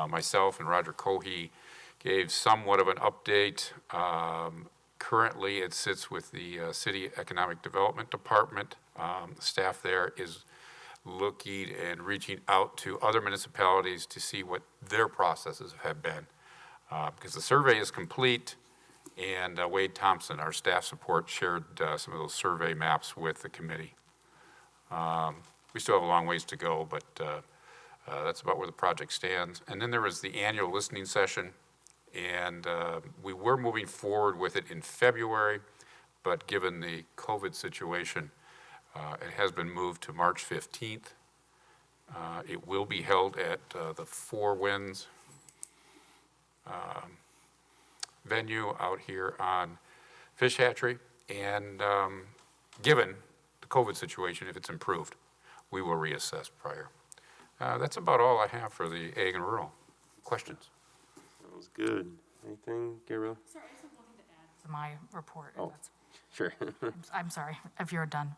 Speaker 10: Myself and Roger Cohey gave somewhat of an update. Currently, it sits with the City Economic Development Department. The staff there is looking and reaching out to other municipalities to see what their processes have been. Because the survey is complete, and Wade Thompson, our staff support, shared some of those survey maps with the committee. We still have a long ways to go, but that's about where the project stands. And then there was the annual listening session, and we were moving forward with it in February, but given the COVID situation, it has been moved to March 15th. It will be held at the Four Winds venue out here on Fish Hatchery, and given the COVID situation, if it's improved, we will reassess prior. That's about all I have for the Ag and Rural. Questions?
Speaker 1: That was good. Anything, Gabriel?
Speaker 4: Sorry, I just have one thing to add to my report.
Speaker 1: Oh, sure.
Speaker 4: I'm sorry, if you're done.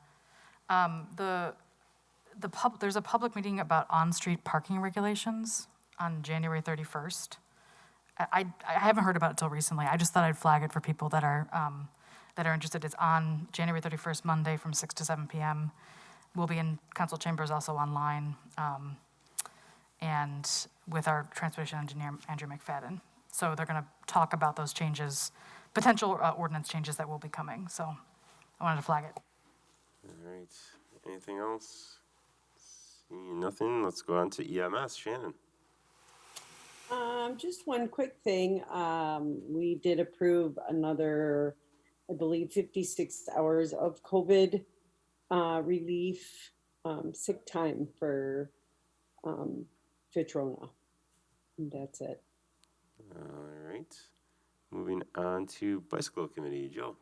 Speaker 4: There's a public meeting about on-street parking regulations on January 31st. I haven't heard about it till recently. I just thought I'd flag it for people that are interested. It's on January 31st, Monday from 6 to 7 p.m. We'll be in council chambers, also online, and with our transportation engineer, Andrew McFadden. So they're gonna talk about those changes, potential ordinance changes that will be coming. So I wanted to flag it.
Speaker 1: All right. Anything else? Seeing nothing, let's go on to EMS. Shannon.
Speaker 14: Just one quick thing. We did approve another, I believe, 56 hours of COVID relief sick time for Fitrona. And that's it.
Speaker 1: All right. Moving on to Bicycle Committee. Joe.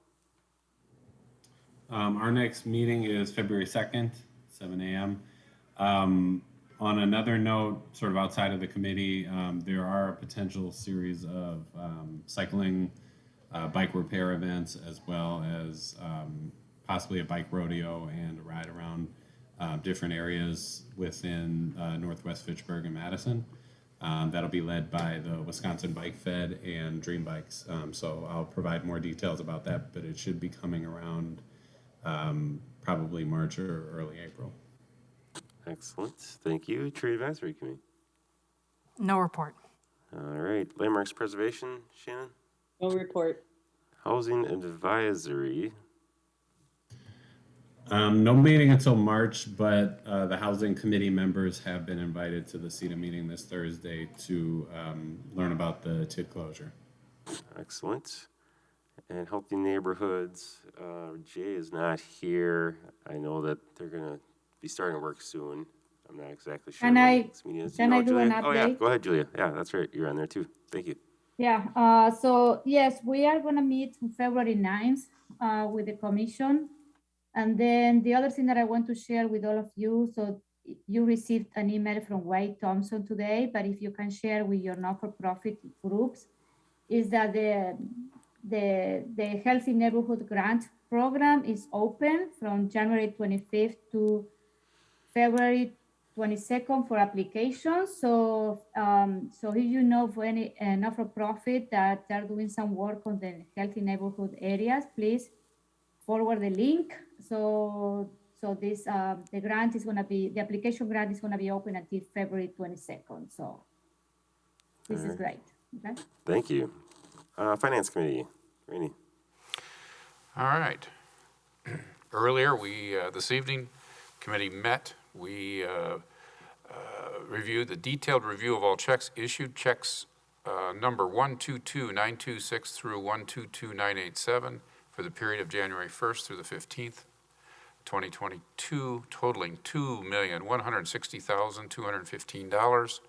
Speaker 6: Our next meeting is February 2nd, 7 a.m. On another note, sort of outside of the committee, there are a potential series of cycling bike repair events, as well as possibly a bike rodeo and a ride around different areas within Northwest Fitchburg and Madison. That'll be led by the Wisconsin Bike Fed and Dream Bikes. So I'll provide more details about that, but it should be coming around probably March or early April.
Speaker 1: Excellent. Thank you. Tree Advisory Committee.
Speaker 4: No report.
Speaker 1: All right. Landmarks Preservation. Shannon.
Speaker 14: No report.
Speaker 1: Housing Advisory.
Speaker 6: No meeting until March, but the Housing Committee members have been invited to the CETA meeting this Thursday to learn about the TID closure.
Speaker 1: Excellent. And Healthy Neighborhoods. Jay is not here. I know that they're going to be starting to work soon. I'm not exactly sure.
Speaker 8: Can I do
Speaker 1: Julia?
Speaker 8: an update?
Speaker 1: Oh, yeah. Go ahead, Julia. Yeah, that's right. You're on there too. Thank you.
Speaker 8: Yeah, so yes, we are gonna meet on February 9th with the commission. And then the other thing that I want to share with all of you, so you received an email from Wade Thompson today, but if you can share with your not-for-profit groups, is that the Healthy Neighborhood Grant Program is open from January 25th to February 22nd for applications. So, so if you know for any not-for-profit that are doing some work on the healthy neighborhood areas, please forward the link. So this the grant is going to be, the application grant is going to be open until February 22nd. So this is great. Okay.
Speaker 1: Thank you. Finance Committee, Rainey.
Speaker 10: All right. Earlier, this evening, committee met. We reviewed the detailed review of all checks issued, checks number 122926 through 122987 for the period of January 1st through the 15th, 2022, totaling $2,160,215.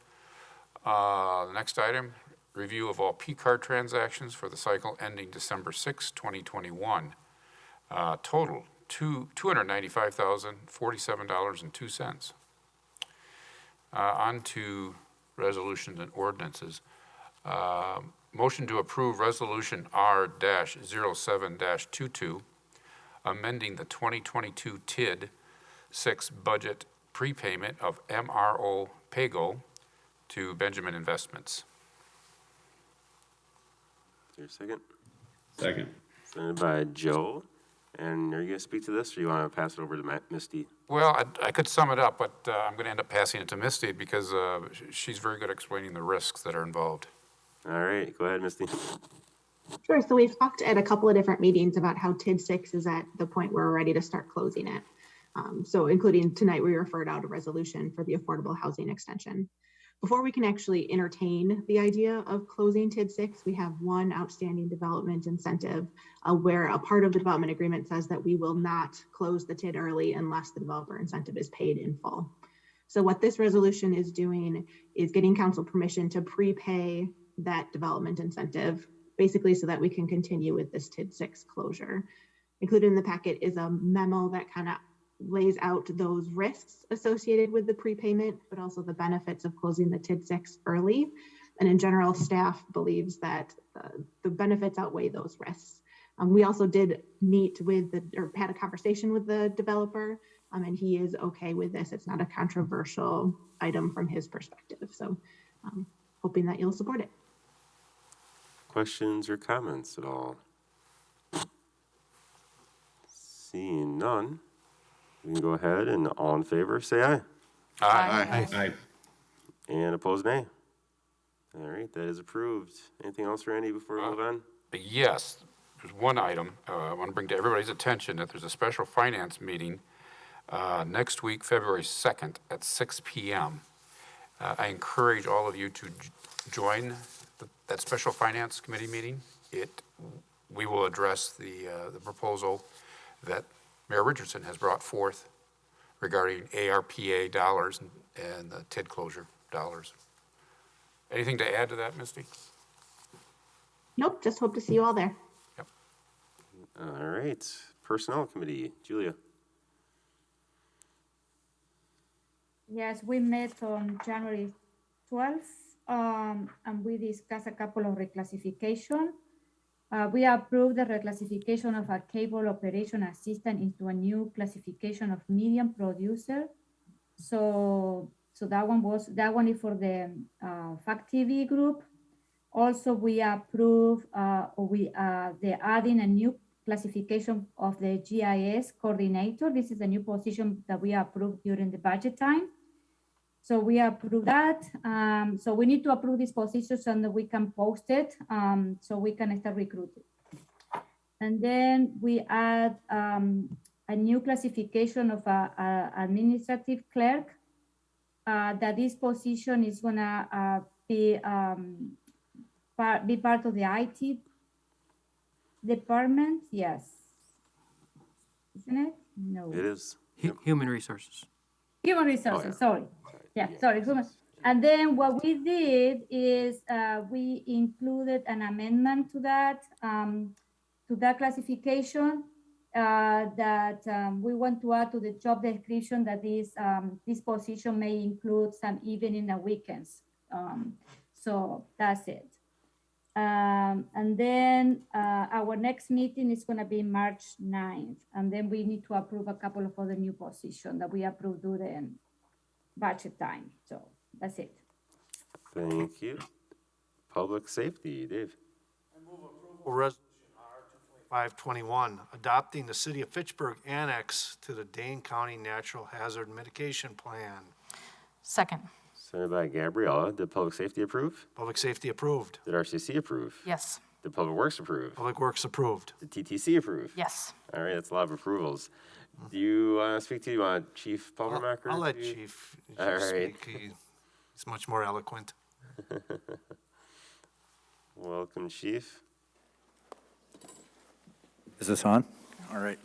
Speaker 10: The next item, review of all P-card transactions for the cycle ending December 6, 2021. Total $295,047.02. On to resolutions and ordinances. Motion to approve Resolution R-07-22, amending the 2022 TID 6 budget prepayment of MRO Pago to Benjamin Investments.
Speaker 1: Is there a second?
Speaker 6: Second.
Speaker 1: Seconded by Joe. And are you going to speak to this, or you want to pass it over to Misty?
Speaker 10: Well, I could sum it up, but I'm going to end up passing it to Misty because she's very good at explaining the risks that are involved.
Speaker 1: All right, go ahead, Misty.
Speaker 15: Sure. So we've talked at a couple of different meetings about how TID 6 is at the point where we're ready to start closing it. So including tonight, we referred out a resolution for the affordable housing extension. Before we can actually entertain the idea of closing TID 6, we have one outstanding development incentive where a part of the development agreement says that we will not close the TID early unless the developer incentive is paid in full. So what this resolution is doing is getting council permission to prepay that development incentive, basically so that we can continue with this TID 6 closure. Included in the packet is a memo that kind of lays out those risks associated with the prepayment, but also the benefits of closing the TID 6 early. And in general, staff believes that the benefits outweigh those risks. We also did meet with or had a conversation with the developer, and he is okay with this. It's not a controversial item from his perspective. So hoping that you'll support it.
Speaker 1: Questions or comments at all? Seeing none, we can go ahead and all in favor, say aye.
Speaker 10: Aye.
Speaker 6: Aye.
Speaker 1: And opposed, nay. All right, that is approved. Anything else, Randy, before we move on?
Speaker 10: Yes, there's one item I want to bring to everybody's attention, that there's a special finance meeting next week, February 2nd at 6 p.m. I encourage all of you to join that special finance committee meeting. We will address the proposal that Mayor Richardson has brought forth regarding ARPA dollars and the TID closure dollars. Anything to add to that, Misty?
Speaker 15: Nope, just hope to see you all there.
Speaker 10: Yep.
Speaker 1: All right, Personnel Committee, Julia.
Speaker 8: Yes, we met on January 12th, and we discussed a couple of reclassification. We approved the reclassification of a cable operation assistant into a new classification of medium producer. So that one is for the FACT TV group. Also, we approved the adding a new classification of the GIS coordinator. This is a new position that we approved during the budget time. So we approve that. So we need to approve this position so that we can post it, so we can start recruiting. And then we add a new classification of a administrative clerk. That this position is gonna be part of the IT department. Yes, isn't it? No,
Speaker 1: It is.
Speaker 7: Human resources.
Speaker 8: Human resources. Sorry. Yeah, sorry. And then what we did is we included an amendment to that classification that we want to add to the job description that this position may include some evening and weekends. So that's it. And then our next meeting is going to be March 9th. And then we need to approve a couple of other new positions that we approved during budget time. So that's it.
Speaker 1: Thank you. Public safety, Dave.
Speaker 5: Resolution R 521, adopting the City of Fitchburg Annex to the Dane County Natural Hazard Mitigation Plan.
Speaker 4: Second.
Speaker 1: Sent by Gabriella. Did public safety approve?
Speaker 5: Public safety approved.
Speaker 1: Did RCC approve?
Speaker 4: Yes.
Speaker 1: Did Public Works approve?
Speaker 5: Public Works approved.
Speaker 1: Did TTC approve?
Speaker 4: Yes.
Speaker 1: All right, that's a lot of approvals. Do you want to speak to, you want Chief Pulvermacher?
Speaker 5: I'll let Chief
Speaker 1: All right.
Speaker 5: speak. He's much more eloquent.
Speaker 1: Welcome, Chief.
Speaker 16: Is this on? All right.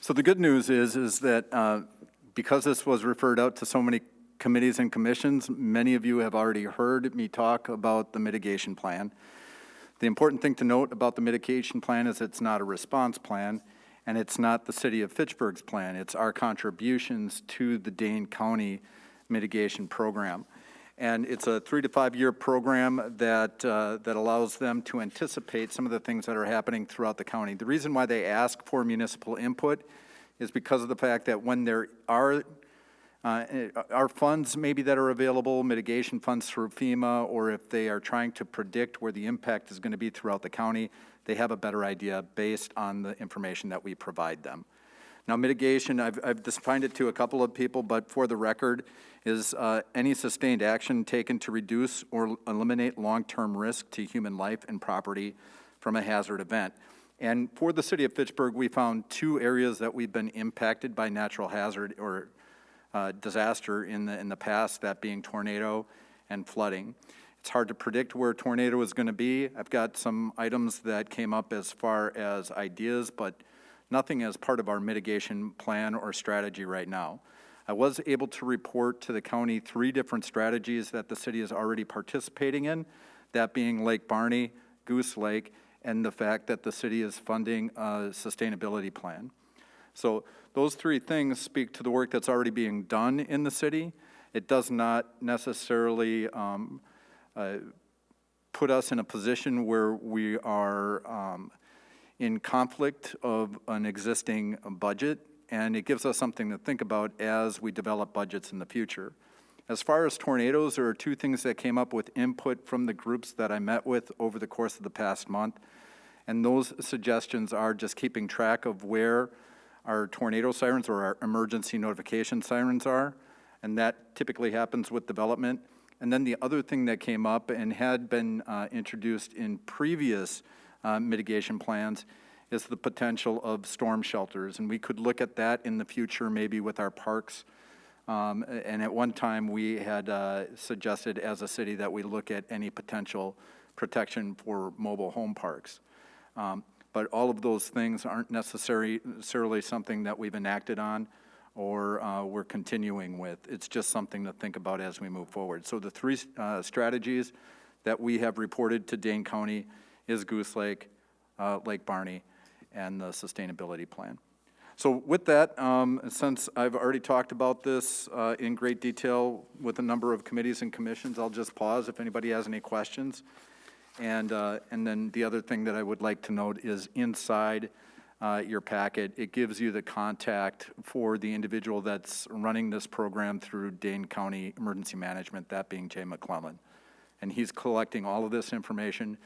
Speaker 16: So the good news is that because this was referred out to so many committees and commissions, many of you have already heard me talk about the mitigation plan. The important thing to note about the mitigation plan is it's not a response plan, and it's not the City of Fitchburg's plan. It's our contributions to the Dane County mitigation program. And it's a 3 to 5 year program that allows them to anticipate some of the things that are happening throughout the county. The reason why they ask for municipal input is because of the fact that when there are funds maybe that are available, mitigation funds through FEMA, or if they are trying to predict where the impact is going to be throughout the county, they have a better idea based on the information that we provide them. Now, mitigation, I've defined it to a couple of people, but for the record, is any sustained action taken to reduce or eliminate long-term risk to human life and property from a hazard event. And for the City of Fitchburg, we found 2 areas that we've been impacted by natural hazard or disaster in the past, that being tornado and flooding. It's hard to predict where a tornado is going to be. I've got some items that came up as far as ideas, but nothing as part of our mitigation plan or strategy right now. I was able to report to the county 3 different strategies that the city is already participating in, that being Lake Barney, Goose Lake, and the fact that the city is funding a sustainability plan. So those 3 things speak to the work that's already being done in the city. It does not necessarily put us in a position where we are in conflict of an existing budget, and it gives us something to think about as we develop budgets in the future. As far as tornadoes, there are 2 things that came up with input from the groups that I met with over the course of the past month, and those suggestions are just keeping track of where our tornado sirens or our emergency notification sirens are, and that typically happens with development. And then the other thing that came up and had been introduced in previous mitigation plans is the potential of storm shelters. And we could look at that in the future, maybe with our parks. And at one time, we had suggested as a city that we look at any potential protection for mobile home parks. But all of those things aren't necessarily something that we've enacted on or we're continuing with. It's just something to think about as we move forward. So the 3 strategies that we have reported to Dane County is Goose Lake, Lake Barney, and the sustainability plan. So with that, since I've already talked about this in great detail with a number of committees and commissions, I'll just pause if anybody has any questions. And then the other thing that I would like to note is inside your packet, it gives you the contact for the individual that's running this program through Dane County Emergency Management, that being Jay McClellan. And he's collecting all of this information.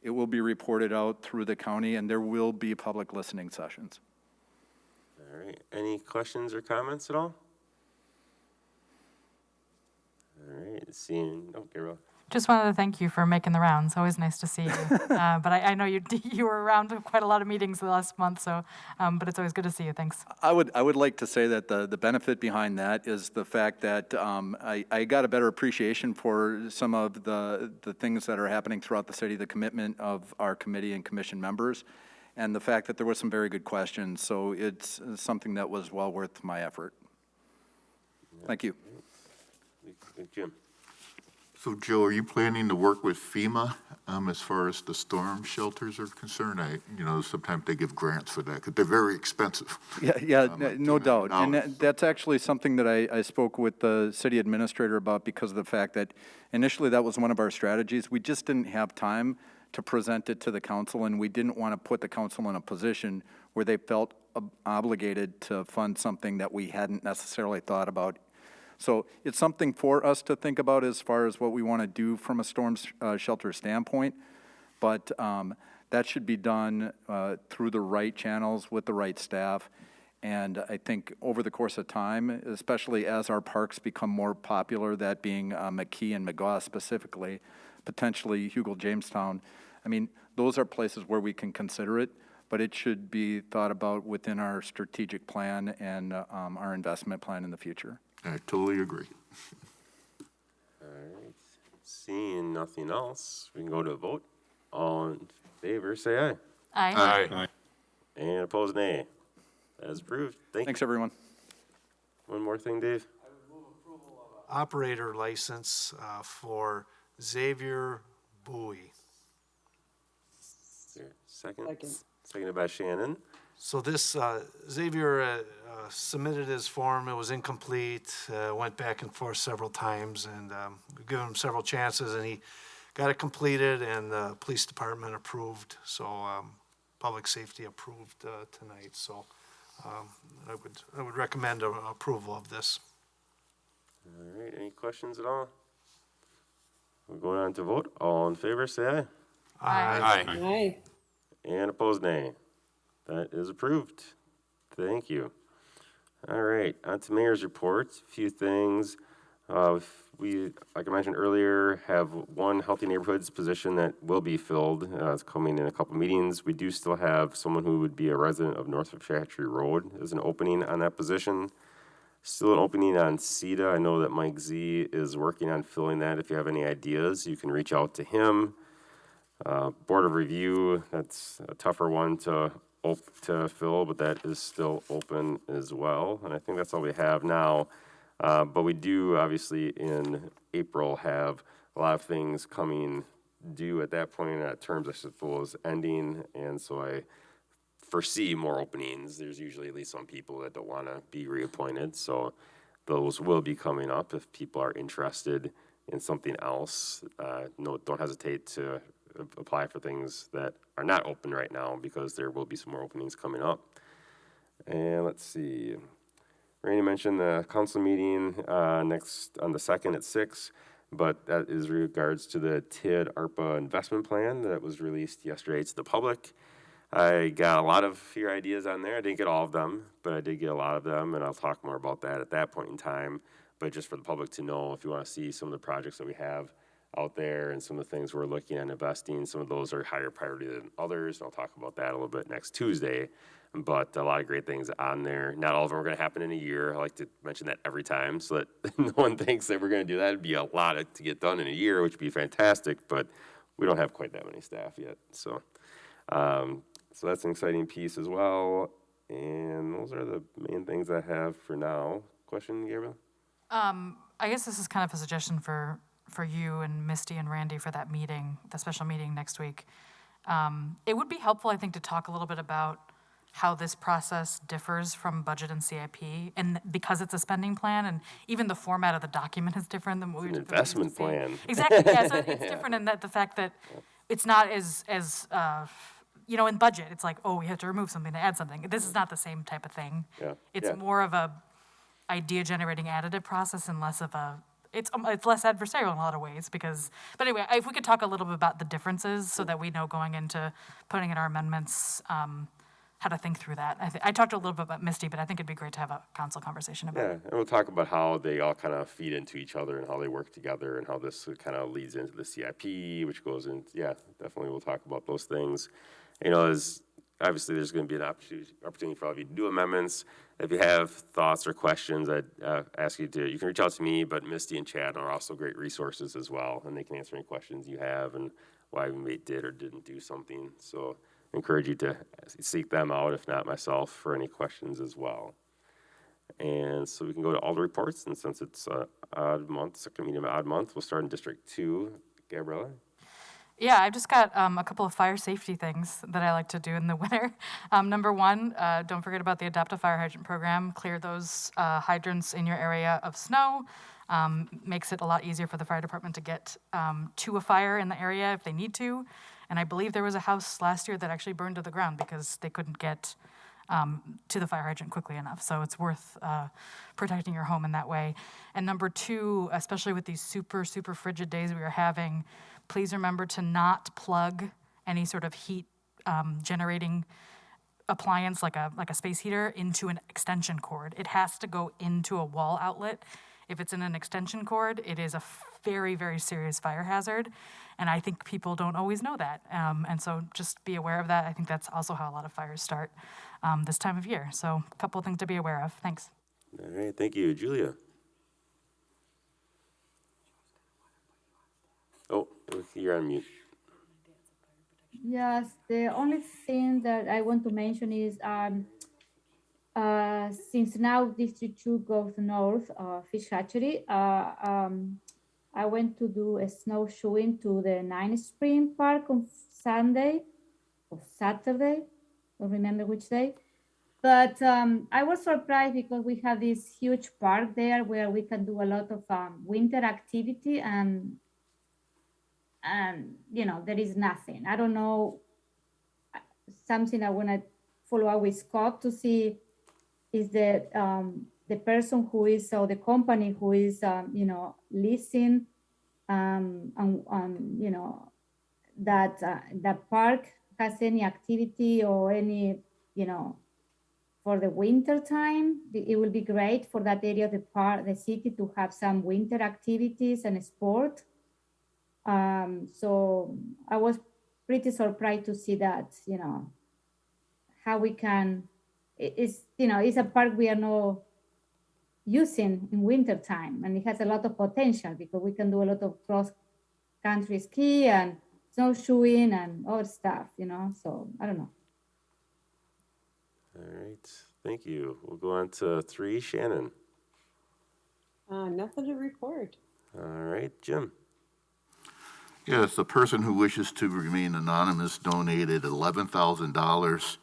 Speaker 16: It will be reported out through the county, and there will be public listening sessions.
Speaker 1: All right. Any questions or comments at all? All right. Seeing, Gabriel.
Speaker 4: Just wanted to thank you for making the rounds. Always nice to see you. But I know you were around quite a lot of meetings the last month, so but it's always good to see you. Thanks.
Speaker 16: I would like to say that the benefit behind that is the fact that I got a better appreciation for some of the things that are happening throughout the city, the commitment of our committee and commission members, and the fact that there were some very good questions. So it's something that was well worth my effort. Yeah. Thank you.
Speaker 1: Jim.
Speaker 9: So, Joe, are you planning to work with FEMA as far as the storm shelters are concerned? Sometimes they give grants for that because they're very expensive.
Speaker 16: Yeah, no doubt. And that's actually something that I spoke with the city administrator about because of the fact that initially that was one of our strategies. We just didn't have time to present it to the council, and we didn't want to put the council in a position where they felt obligated to fund something that we hadn't necessarily thought about. So it's something for us to think about as far as what we want to do from a storm shelter standpoint, but that should be done through the right channels with the right staff. And I think over the course of time, especially as our parks become more popular, that being McKee and McGaw specifically, potentially Hugo Jamestown, I mean, those are places where we can consider it, but it should be thought about within our strategic plan and our investment plan in the future.
Speaker 9: I totally agree.
Speaker 1: All right. Seeing nothing else, we can go to a vote. All in favor, say aye.
Speaker 4: Aye.
Speaker 10: Aye.
Speaker 1: And opposed, nay. That is approved.
Speaker 16: Thanks, everyone.
Speaker 1: One more thing, Dave.
Speaker 5: Operator license for Xavier Bowie.
Speaker 1: Second. Seconded by Shannon.
Speaker 5: So this, Xavier submitted his form, it was incomplete, went back and forth several times, and we've given him several chances, and he got it completed, and the police department approved, so public safety approved tonight, so I would recommend approval of this.
Speaker 1: All right, any questions at all? We're going on to vote. All in favor, say aye.
Speaker 10: Aye.
Speaker 14: Aye.
Speaker 1: And opposed, nay. That is approved. Thank you. All right, on to mayor's report. A few things. We, like I mentioned earlier, have one Healthy Neighborhoods position that will be filled. It's coming in a couple meetings. We do still have someone who would be a resident of North of Chattree Road. There's an opening on that position. Still an opening on CETA. I know that Mike Z is working on filling that. If you have any ideas, you can reach out to him. Board of Review, that's a tougher one to fill, but that is still open as well. And I think that's all we have now. But we do, obviously, in April have a lot of things coming due at that point. Terms, I suppose, ending. And so I foresee more openings. There's usually at least some people that don't want to be reappointed. So those will be coming up if people are interested in something else. Don't hesitate to apply for things that are not open right now, because there will be some more openings coming up. And let's see. Randy mentioned the council meeting next on the 2nd at 6, but that is regards to the TID ARPA investment plan that was released yesterday to the public. I got a lot of your ideas on there. I didn't get all of them, but I did get a lot of them, and I'll talk more about that at that point in time. But just for the public to know, if you want to see some of the projects that we have out there and some of the things we're looking at investing, some of those are higher priority than others. I'll talk about that a little bit next Tuesday. But a lot of great things on there. Not all of them are going to happen in a year. I like to mention that every time so that no one thinks that we're going to do that. It'd be a lot to get done in a year, which would be fantastic, but we don't have quite that many staff yet. So that's an exciting piece as well. And those are the main things I have for now. Question, Gabriel?
Speaker 4: I guess this is kind of a suggestion for you and Misty and Randy for that meeting, the special meeting next week. It would be helpful, I think, to talk a little bit about how this process differs from budget and CIP, and because it's a spending plan, and even the format of the document is different than what we
Speaker 1: An investment
Speaker 4: see.
Speaker 1: plan.
Speaker 4: Exactly, yeah, so it's different in that the fact that it's not as in budget, it's like, oh, we have to remove something to add something. This is not the same type of thing.
Speaker 1: Yeah.
Speaker 4: It's
Speaker 1: Yeah.
Speaker 4: more of a idea-generating additive process and less of a, it's less adversarial in a lot of ways but anyway, if we could talk a little bit about the differences so that we know going into putting in our amendments, how to think through that. I talked a little bit about Misty, but I think it'd be great to have a council conversation about
Speaker 1: Yeah,
Speaker 4: it.
Speaker 1: and we'll talk about how they all kind of feed into each other and how they work together and how this kind of leads into the CIP, which goes in. Yeah, definitely we'll talk about those things. As obviously there's going to be an opportunity for all of you to do amendments. If you have thoughts or questions, I'd ask you can reach out to me, but Misty and Chad are also great resources as well, and they can answer any questions you have and why we did or didn't do something. So I encourage you to seek them out, if not myself, for any questions as well. And so we can go to all the reports, and since it's odd month, second meeting of odd month, we'll start in District 2. Gabriella?
Speaker 4: Yeah, I've just got a couple of fire safety things that I like to do in the winter. Number one, don't forget about the Adopt a Fire Hydrant program. Clear those hydrants in your area of snow. Makes it a lot easier for the fire department to get to a fire in the area if they need to. And I believe there was a house last year that actually burned to the ground because they couldn't get to the fire hydrant quickly enough. So it's worth protecting your home in that way. And number two, especially with these super, super frigid days we are having, please remember to not plug any sort of heat generating appliance like a space heater into an extension cord. It has to go into a wall outlet. If it's in an extension cord, it is a very, very serious fire hazard. And I think people don't always know that. And so just be aware of that. I think that's also how a lot of fires start this time of year. So a couple of things to be aware of. Thanks.
Speaker 1: All right, thank you. Julia? Oh, you're on mute.
Speaker 8: Yes, the only thing that I want to mention is since now District 2 goes north, Fish Hatchery, I went to do a snowshoeing to the 9th Spring Park on Sunday or Saturday, don't remember which day. But I was surprised because we have this huge park there where we can do a lot of winter activity and you know, there is nothing. I don't know, something I want to follow up with Scott to see is the person who is, or the company who is, you know, leasing, you know, that park has any activity or any, you know, for the winter time. It will be great for that area of the park, the city, to have some winter activities and sport. So I was pretty surprised to see that, you know, how we can, it's, you know, it's a park we are not using in winter time, and it has a lot of potential because we can do a lot of cross country ski and snowshoeing and all stuff, you know, so I don't know.
Speaker 1: All right, thank you. We'll go on to 3, Shannon.
Speaker 14: Nothing to report.
Speaker 1: All right, Jim.
Speaker 9: Yes, the person who wishes to remain anonymous donated $11,000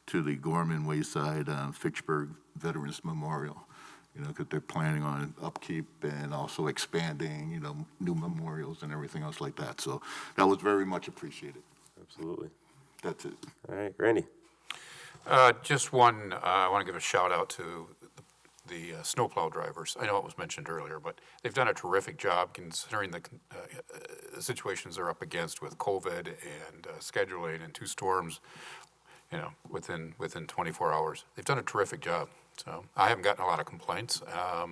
Speaker 9: to the Gorman Wayside Fitchburg Veterans Memorial, you know, because they're planning on upkeep and also expanding, you know, new memorials and everything else like that. So that was very much appreciated.
Speaker 1: Absolutely.
Speaker 9: That's it.
Speaker 1: All right, Randy.
Speaker 10: Just one, I want to give a shout out to the snowplow drivers. I know it was mentioned earlier, but they've done a terrific job considering the situations they're up against with COVID and scheduling and 2 storms, you know, within 24 hours. They've done a terrific job. So I haven't gotten a lot of complaints. I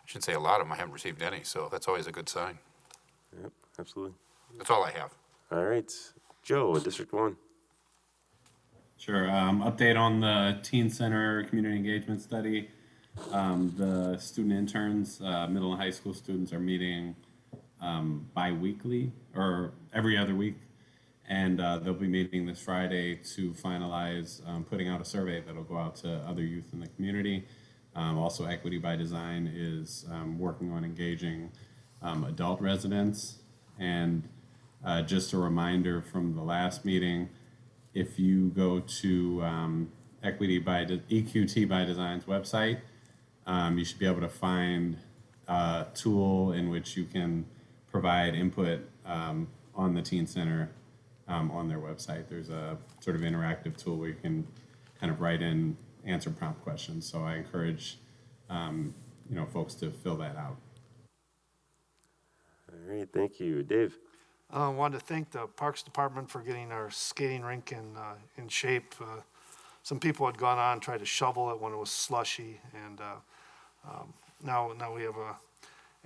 Speaker 10: shouldn't say a lot of them. I haven't received any. So that's always a good sign.
Speaker 1: Yep, absolutely.
Speaker 10: That's all I have.
Speaker 1: All right, Joe, District 1.
Speaker 6: Sure. Update on the Teen Center Community Engagement Study. The student interns, middle and high school students, are meeting bi-weekly or every other week. And they'll be meeting this Friday to finalize putting out a survey that'll go out to other youth in the community. Also, Equity by Design is working on engaging adult residents. And just a reminder from the last meeting, if you go to EQT by Design's website, you should be able to find a tool in which you can provide input on the Teen Center on their website. There's a sort of interactive tool where you can kind of write in answer prompt questions. So I encourage you know, folks to fill that out.
Speaker 1: All right, thank you. Dave.
Speaker 5: I wanted to thank the Parks Department for getting our skating rink in shape. Some people had gone on and tried to shovel it when it was slushy, and now we have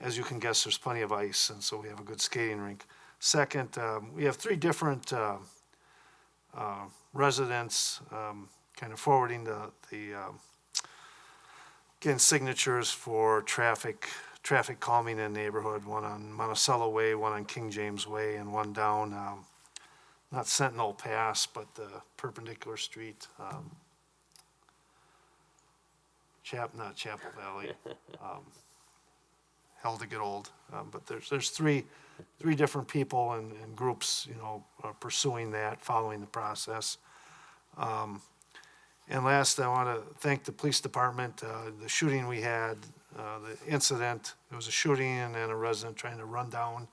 Speaker 5: as you can guess, there's plenty of ice, and so we have a good skating rink. Second, we have 3 different residents kind of forwarding the getting signatures for traffic calming in the neighborhood, one on Monticello Way, one on King James Way, and one down, not Sentinel Pass, but the perpendicular street, not Chapel Valley, hell to get old. But there's three different people and groups, you know, pursuing that, following the process. And last, I want to thank the police department. The shooting we had, the incident, there was a shooting and then a resident trying to run down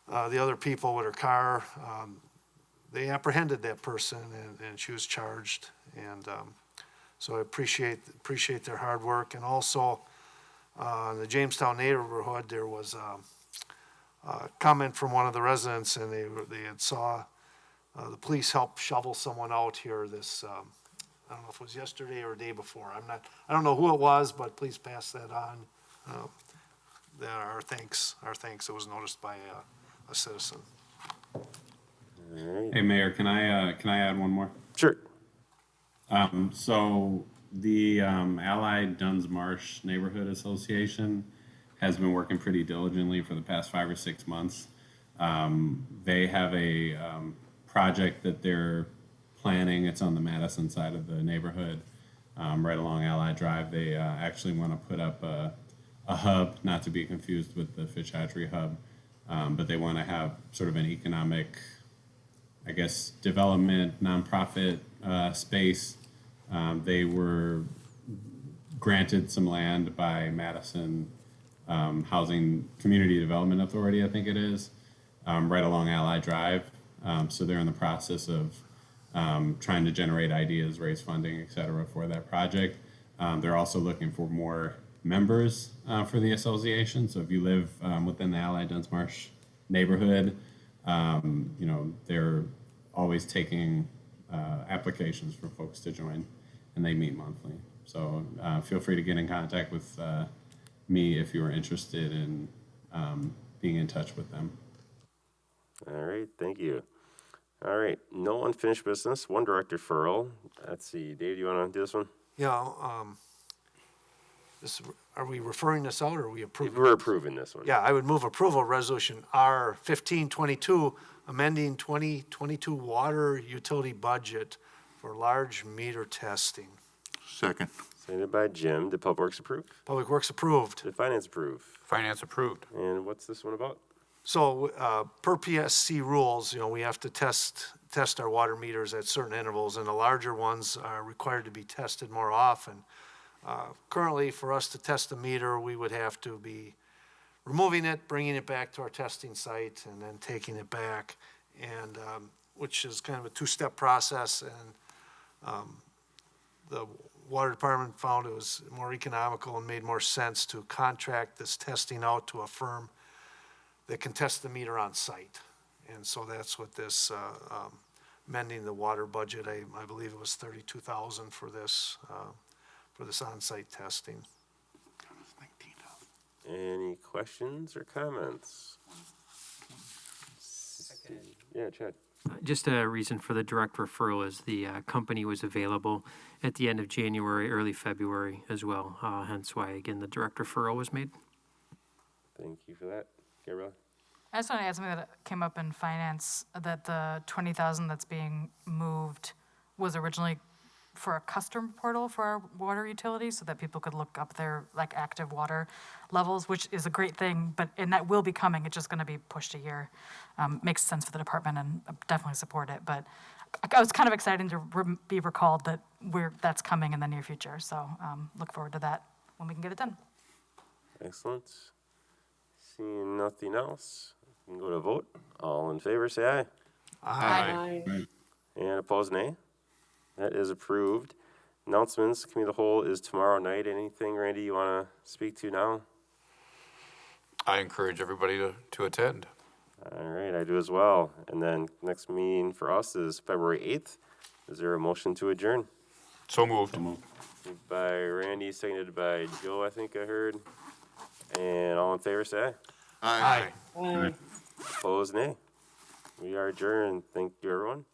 Speaker 5: the other people with her car. they apprehended that person and she was charged. And so I appreciate their hard work. And also, in the Jamestown neighborhood, there was a comment from one of the residents, and they had saw the police help shovel someone out here this, I don't know if it was yesterday or the day before. I don't know who it was, but please pass that on. Our thanks, it was noticed by a citizen.
Speaker 1: All right.
Speaker 6: Hey, Mayor, can I add one more?
Speaker 1: Sure.
Speaker 6: So the Allied Duns Marsh Neighborhood Association has been working pretty diligently for the past 5 or 6 months. They have a project that they're planning. It's on the Madison side of the neighborhood, right along Allied Drive. They actually want to put up a hub, not to be confused with the Fish Hatchery hub, but they want to have sort of an economic, I guess, development, nonprofit space. They were granted some land by Madison Housing Community Development Authority, I think it is, right along Allied Drive. So they're in the process of trying to generate ideas, raise funding, et cetera, for that project. They're also looking for more members for the association. So if you live within the Allied Duns Marsh neighborhood, they're always taking applications for folks to join, and they meet monthly. So feel free to get in contact with me if you are interested in being in touch with them.
Speaker 1: All right, thank you. All right, no unfinished business, one direct referral. Let's see, Dave, do you want to do this one?
Speaker 5: Yeah, are we referring this out or are we approving?
Speaker 1: We're approving this one.
Speaker 5: Yeah, I would move approval of resolution R 1522, amending 2022 water utility budget for large meter testing.
Speaker 9: Second.
Speaker 1: Seconded by Jim. Did Public Works approve?
Speaker 5: Public Works approved.
Speaker 1: Did Finance approve?
Speaker 10: Finance approved.
Speaker 1: And what's this one about?
Speaker 5: So per PSC rules, we have to test our water meters at certain intervals, and the larger ones are required to be tested more often. Currently, for us to test a meter, we would have to be removing it, bringing it back to our testing site, and then taking it back, and which is kind of a two-step process. And the water department found it was more economical and made more sense to contract this testing out to a firm that can test the meter on site. And so that's what this amending the water budget. I believe it was $32,000 for this on-site testing.
Speaker 1: Any questions or comments? Yeah, Chad.
Speaker 7: Just a reason for the direct referral is the company was available at the end of January, early February as well. Hence why, again, the direct referral was made.
Speaker 1: Thank you for that. Gabriella?
Speaker 4: I just want to add something that came up in finance, that the 20,000 that's being moved was originally for a custom portal for our water utilities so that people could look up their active water levels, which is a great thing, and that will be coming. It's just going to be pushed a year. Makes sense for the department and definitely support it. But I was kind of excited to be recalled that that's coming in the near future. So look forward to that when we can get it done.
Speaker 1: Excellent. Seeing nothing else, we can go to vote. All in favor, say aye.
Speaker 5: Aye.
Speaker 1: And opposed, nay. That is approved. Announcements, committee of the whole is tomorrow night. Anything, Randy, you want to speak to now?
Speaker 10: I encourage everybody to attend.
Speaker 1: All right, I do as well. And then next meeting for us is February 8th. Is there a motion to adjourn?
Speaker 10: So moved.
Speaker 1: Moved by Randy, seconded by Joe, I think I heard. And all in favor, say aye.
Speaker 10: Aye.
Speaker 1: Opposed, nay. We are adjourned. Thank you, everyone.